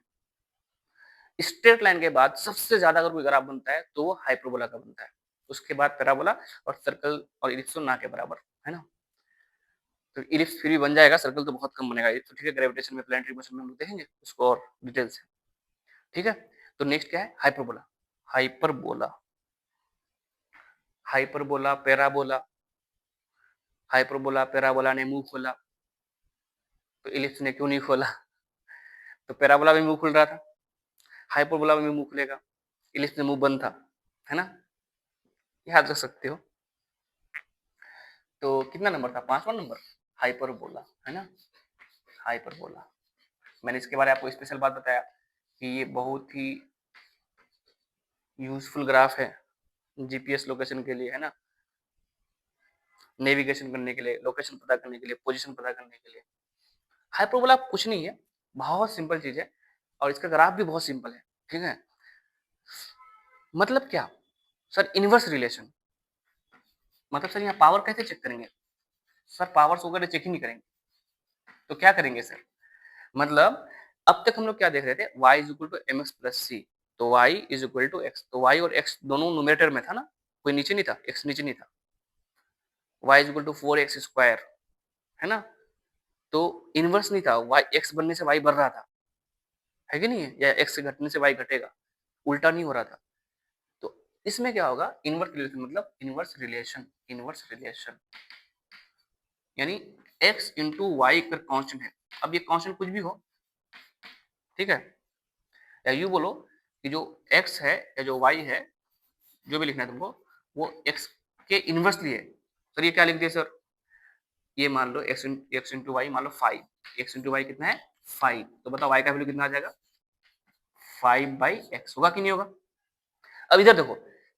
स्ट्रेट लाइन के बाद सबसे ज्यादा अगर कोई ग्राफ बनता है तो वो हाइपरबोला का बनता है, उसके बाद पैराबोला, और सर्कल और इलिप्स तो ना के बराबर, है ना। तो इलिप्स फिर भी बन जाएगा, सर्कल तो बहुत कम बनेगा, तो ठीक है, ग्रेविटेशन में, प्लैनेटरी मोशन में हम लोग देखेंगे उसको और डिटेल से, ठीक है। तो नेक्स्ट क्या है, hyperbola, hyperbola, hyperbola, parabola, hyperbola parabola ने मुंह खोला, तो इलिप्स ने क्यों नहीं खोला, तो पैराबोला में मुंह खुल रहा था, हाइपरबोला में मुंह खुलेगा, इलिप्स में मुंह बंद था, है ना, याद रख सकते हो। तो कितना नंबर था, 5वां नंबर, हाइपरबोला, है ना, हाइपरबोला। मैंने इसके बारे में आपको स्पेशल बात बताया कि ये बहुत ही यूजफुल ग्राफ है जीपीएस लोकेशन के लिए, है ना, नेविगेशन करने के लिए, लोकेशन पता करने के लिए, पोजीशन पता करने के लिए। हाइपरबोला कुछ नहीं है, बहुत सिंपल चीज है, और इसका ग्राफ भी बहुत सिंपल है, ठीक है। मतलब क्या, सर इनवर्स रिलेशन, मतलब सर यहाँ पावर कैसे चेक करेंगे, सर पावर्स वगैरह चेक ही नहीं करेंगे, तो क्या करेंगे सर, मतलब अब तक हम लोग क्या देख रहे थे, y is equal to m x plus c, तो y is equal to x, तो y और x दोनों न्यूमरेटर में था ना, कोई नीचे नहीं था, x नीचे नहीं था, y is equal to 4x square, है ना, तो इनवर्स नहीं था, y x बनने से y बढ़ रहा था, है कि नहीं है, या x से घटने से y घटेगा, उल्टा नहीं हो रहा था। तो इसमें क्या होगा, इनवर्स रिलेशन, मतलब इनवर्स रिलेशन, इनवर्स रिलेशन यानी x इंटू वाई का कांस्टेंट है। अब ये कांस्टेंट कुछ भी हो, ठीक है, या यूं बोलो कि जो x है या जो y है, जो भी लिखना है तुमको, वो x के इनवर्सली है। सर ये क्या लिख दिया सर, ये मान लो x इंटू वाई, मान लो 5, x इंटू वाई कितना है 5, तो बताओ y का वैल्यू कितना आ जाएगा, 5/x, होगा कि नहीं होगा। अब इधर देखो,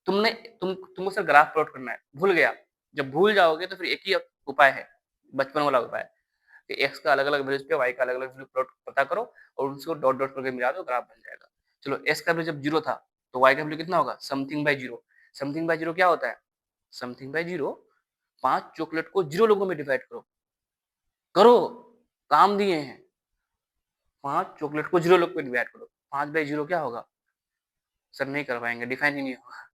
तुमको सर ग्राफ प्लॉट करना है, भूल गया, जब भूल जाओगे तो फिर एक ही उपाय है, बचपन वाला उपाय कि x का अलग अलग वैल्यूज पे y का अलग अलग वैल्यू प्लॉट पता करो और उसको डॉट डॉट करके मिला दो, ग्राफ बन जाएगा। चलो x का वैल्यू जब 0 था तो y का वैल्यू कितना होगा, समथिंग बाय 0। समथिंग बाय 0 क्या होता है, समथिंग बाय 0 5 चॉकलेट को 0 लोगों में डिवाइड करो, करो, काम दिए हैं, 5 चॉकलेट को 0 लोग में डिवाइड करो, 5/0 क्या होगा सर? नहीं कर पाएंगे, डिफाइन ही नहीं होगा।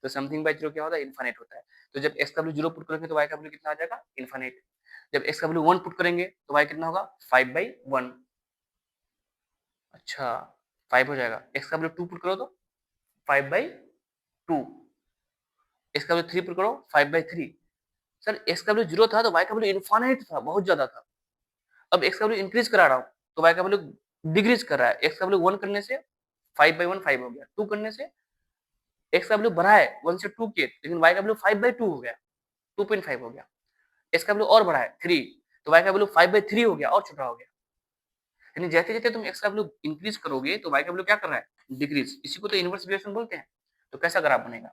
तो समथिंग बाय जीरो क्या होता है? इन्फाइनाइट होता है। तो जब एक्स का वैल्यू 0 पुट करेंगे तो वाई का वैल्यू कितना आ जाएगा? इन्फाइनाइट। जब एक्स का वैल्यू 1 पुट करेंगे तो वाई कितना होगा? 5/1। अच्छा 5 हो जाएगा। एक्स का वैल्यू 2 पुट करो तो 5/2। एक्स का वैल्यू 3 पुट करो 5/3। सर एक्स का वैल्यू 0 था तो वाई का वैल्यू इन्फाइनाइट था, बहुत ज्यादा था। अब एक्स का वैल्यू इंक्रीज करा रहा हूँ तो वाई का वैल्यू डिक्रीज कर रहा है। एक्स का वैल्यू 1 करने से 5/1 5 हो गया, 2 करने से एक्स का वैल्यू बढ़ा है 1 से 2 के, लेकिन वाई का वैल्यू 5/2 हो गया, 2.5 हो गया। एक्स का वैल्यू और बढ़ा है 3, तो वाई का वैल्यू 5/3 हो गया और छोटा हो गया। यानी जैसे जैसे तुम एक्स का वैल्यू इंक्रीज करोगे तो वाई का वैल्यू क्या कर रहा है? डिक्रीज। इसी को तो इनवर्स रिलेशन बोलते हैं। तो कैसा ग्राफ बनेगा?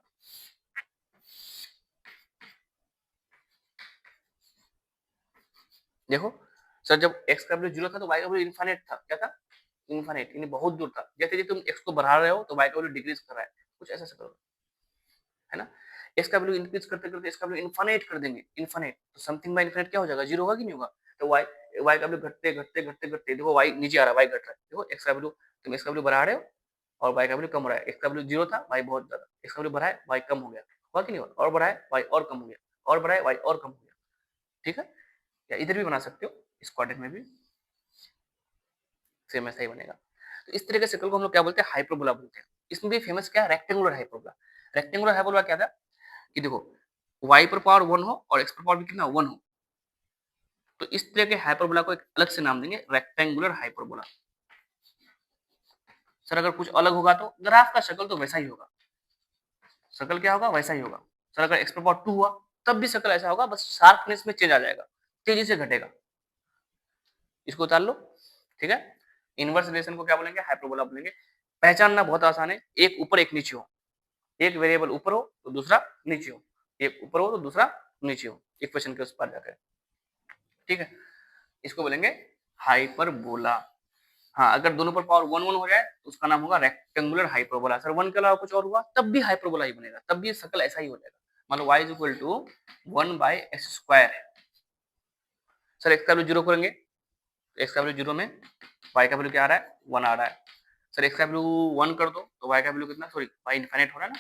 देखो सर, जब एक्स का वैल्यू 0 था तो वाई का वैल्यू इनफाइनाइट था। क्या था? इनफाइनाइट, यानी बहुत दूर था। जैसे जैसे तुम एक्स को बढ़ा रहे हो तो वाई का वैल्यू डिक्रीज कर रहा है, कुछ ऐसा करो, है ना? एक्स का वैल्यू इंक्रीज करते करते इसका वैल्यू इनफाइनाइट कर देंगे, इनफाइनाइट। तो समथिंग बाय इनफाइनाइट क्या हो जाएगा? 0 होगा कि नहीं होगा? तो वाई वाई का वैल्यू घटते घटते घटते घटते, देखो वाई नीचे आ रहा है, वाई घट रहा है। देखो एक्स का वैल्यू, तुम एक्स का वैल्यू बढ़ा रहे हो और वाई का वैल्यू कम हो रहा है। एक्स का वैल्यू 0 था, वाई बहुत ज्यादा, एक्स का वैल्यू बढ़ा है, वाई कम हो गया, हुआ कि नहीं हुआ? और बढ़ा है, वाई और कम हो गया, और बढ़ा है, वाई और कम हो गया। ठीक है? या इधर भी बना सकते हो, इस क्वाड्रेंट में भी सेम ऐसा ही बनेगा। तो इस तरह के सर्कल को हम लोग क्या बोलते हैं? हाइपरबोला बोलते हैं। इसमें भी फेमस क्या है? Rectangular hyperbola. रेक्टेंगुलर हाइपरबोला क्या था कि देखो y पर पावर 1 हो और x पर पावर भी कितना 1 हो, तो इस तरह के हाइपरबोला को एक अलग से नाम देंगे, रेक्टेंगुलर हाइपरबोला। सर अगर कुछ अलग होगा तो ग्राफ का शक्ल तो वैसा ही होगा, शक्ल क्या होगा? वैसा ही होगा। सर अगर x पर पावर 2 हुआ तब भी शक्ल ऐसा होगा, बस शार्पनेस में चेंज आ जाएगा, तेजी से घटेगा। इसको उतार लो। ठीक है? इनवर्स रिलेशन को क्या बोलेंगे? हाइपरबोला बोलेंगे। पहचानना बहुत आसान है, एक ऊपर एक नीचे हो, एक वेरिएबल ऊपर हो तो दूसरा नीचे हो, एक ऊपर हो तो दूसरा नीचे हो, इक्वेशन के उस पार जाकर। ठीक है? इसको बोलेंगे हाइपरबोला। हाँ, अगर दोनों पर पावर 1 1 हो जाए तो उसका नाम होगा रेक्टेंगुलर हाइपरबोला। सर 1 के अलावा कुछ और हुआ तब भी हाइपरबोला ही बनेगा, तब भी शक्ल ऐसा ही हो जाएगा। मान लो y is equal to 1/x² है। सर x का वैल्यू 0 करेंगे, x का वैल्यू 0 में y का वैल्यू क्या आ रहा है? 1 आ रहा है। सर x का वैल्यू 1 कर दो तो y का वैल्यू कितना, सॉरी y इनफाइनाइट हो रहा है ना,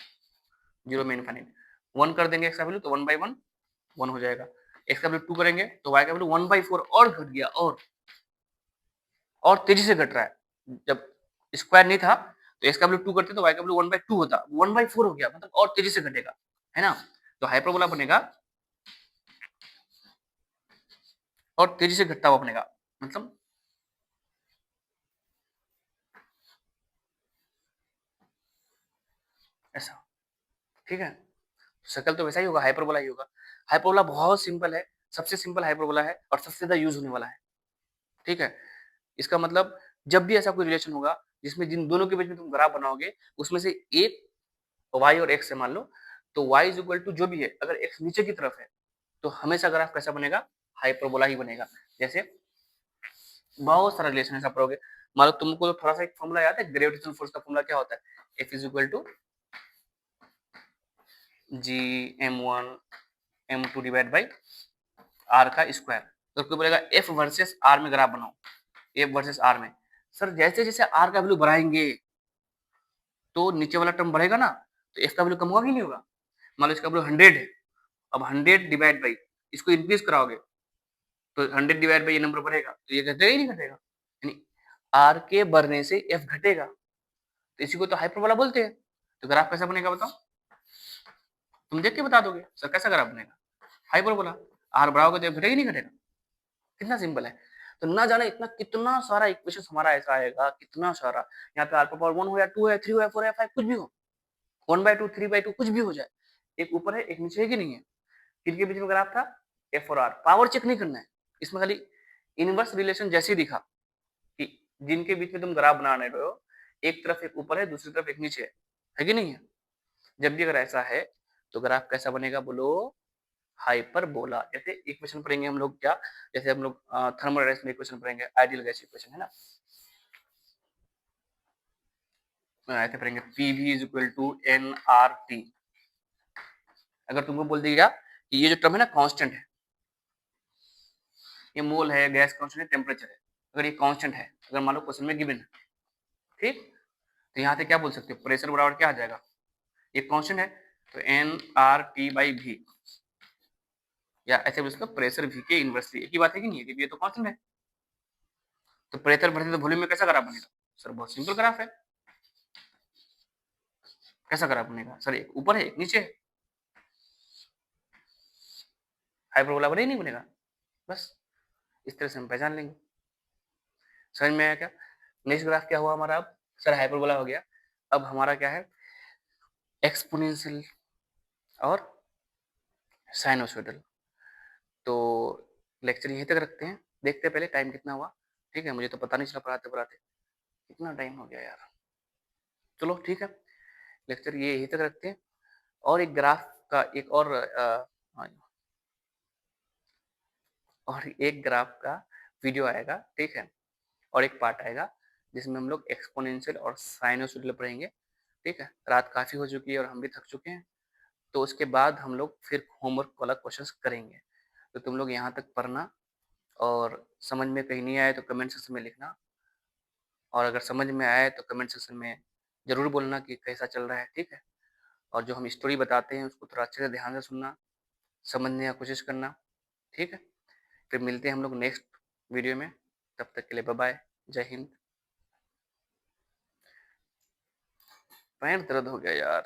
0 में इनफाइनाइट। 1 कर देंगे x का वैल्यू तो 1/1 1 हो जाएगा। x का वैल्यू 2 करेंगे तो y का वैल्यू 1/4 और घट गया, और तेजी से घट रहा है। जब स्क्वायर नहीं था तो x का वैल्यू 2 करते तो y का वैल्यू 1/2 होता, 1/4 हो गया, मतलब और तेजी से घटेगा, है ना? तो हाइपरबोला बनेगा और तेजी से घटता हुआ बनेगा, मतलब ऐसा। ठीक है? शक्ल तो वैसा ही होगा, हाइपरबोला ही होगा। हाइपरबोला बहुत सिंपल है, सबसे सिंपल हाइपरबोला है और सबसे ज्यादा यूज होने वाला है। ठीक है? इसका मतलब जब भी ऐसा कोई रिलेशन होगा जिसमें जिन दोनों के बीच में तुम ग्राफ बनाओगे, उसमें से एक y और x है मान लो, तो y इज इक्वल टू जो भी है, अगर x नीचे की तरफ है तो हमेशा ग्राफ कैसा बनेगा? हाइपरबोला ही बनेगा। जैसे बहुत सारा रिलेशन ऐसा पढ़ोगे, मान लो तुमको थोड़ा सा एक फॉर्मूला याद है, ग्रेविटेशनल फोर्स का फॉर्मूला क्या होता है? F is equal to G m1 m2 divide by r का स्क्वायर। तो कोई बोलेगा F वर्सेस R में ग्राफ बनाओ, F वर्सेस R में। सर जैसे जैसे R का वैल्यू बढ़ाएंगे तो नीचे वाला टर्म बढ़ेगा ना, तो F का वैल्यू कम होगा कि नहीं होगा? मान लो इसका वैल्यू 100 है, अब 100 डिवाइड बाई, इसको इंक्रीज कराओगे तो 100 डिवाइड बाई ये नंबर बढ़ेगा, तो ये घटेगा ही नहीं घटेगा, यानी R के बढ़ने से F घटेगा। तो इसी को तो हाइपरबोला बोलते हैं। तो ग्राफ कैसा बनेगा बताओ? तुम देख के बता दोगे सर कैसा ग्राफ बनेगा? हाइपरबोला। R बढ़ाओगे तो F घटेगा ही नहीं घटेगा। कितना सिंपल है। तो ना जाने इतना कितना सारा इक्वेशन हमारा ऐसा आएगा, कितना सारा। यहाँ पे r पावर 1 हो या 2 है, 3 हो या 4 है, 5 कुछ भी हो, 1/2 3/2 कुछ भी हो जाए, एक ऊपर है एक नीचे है कि नहीं है। किनके बीच में ग्राफ था? F और R। पावर चेक नहीं करना है, इसमें खाली इनवर्स रिलेशन जैसे दिखा कि जिनके बीच में तुम ग्राफ बना रहे हो, एक तरफ एक ऊपर है दूसरी तरफ एक नीचे है कि नहीं है? जब भी अगर ऐसा है तो ग्राफ कैसा बनेगा बोलो? हाइपरबोला। जैसे इक्वेशन पढ़ेंगे हम लोग क्या, जैसे हम लोग थर्मोडायनामिक्स में इक्वेशन पढ़ेंगे, आइडियल गैस इक्वेशन, है ना? ऐसे पढ़ेंगे PV is equal to nRT। अगर तुमको बोल दिया कि ये जो टर्म है ना कांस्टेंट है, ये मोल है, गैस कांस्टेंट है, टेम्परेचर है, अगर ये कांस्टेंट है, अगर मान लो क्वेश्चन में गिवन है, ठीक? तो यहाँ से क्या बोल सकते हो, प्रेशर बराबर क्या आ जाएगा, एक कांस्टेंट है तो nRT/v, या ऐसे बोल सकते हो प्रेशर v के इनवर्स, एक ही बात है कि नहीं है, क्योंकि ये तो कांस्टेंट है। तो प्रेशर बढ़ते तो वॉल्यूम में कैसा ग्राफ बनेगा सर, बहुत सिंपल ग्राफ है। कैसा ग्राफ बनेगा सर, एक ऊपर है एक नीचे है, हाइपरबोला बने ही नहीं बनेगा। बस इस तरह से हम पहचान लेंगे। समझ में आया क्या? नेक्स्ट ग्राफ क्या हुआ हमारा, अब सर हाइपरबोला हो गया, अब हमारा क्या है, एक्सपोनेंशियल और साइनोसॉइडल। तो लेक्चर यहीं तक रखते हैं, देखते हैं पहले टाइम कितना हुआ। ठीक है, मुझे तो पता नहीं चला पढ़ाते पढ़ाते कितना टाइम हो गया यार। चलो ठीक है, लेक्चर ये यहीं तक रखते हैं। और एक ग्राफ का एक और एक ग्राफ का वीडियो आएगा, ठीक है, और एक पार्ट आएगा जिसमें हम लोग एक्सपोनेंशियल और साइनोसॉइडल पढ़ेंगे। ठीक है, रात काफ़ी हो चुकी है और हम भी थक चुके हैं, तो उसके बाद हम लोग फिर होमवर्क वाला क्वेश्चंस करेंगे। तो तुम लोग यहाँ तक पढ़ना, और समझ में कहीं नहीं आए तो कमेंट सेक्शन में लिखना, और अगर समझ में आए तो कमेंट सेक्शन में ज़रूर बोलना कि कैसा चल रहा है। ठीक है, और जो हम स्टोरी बताते हैं उसको थोड़ा अच्छे से ध्यान से सुनना, समझने की कोशिश करना। ठीक है, फिर मिलते हैं हम लोग नेक्स्ट वीडियो में, तब तक के लिए बाय बाय, जय हिंद। पैर दर्द हो गया यार।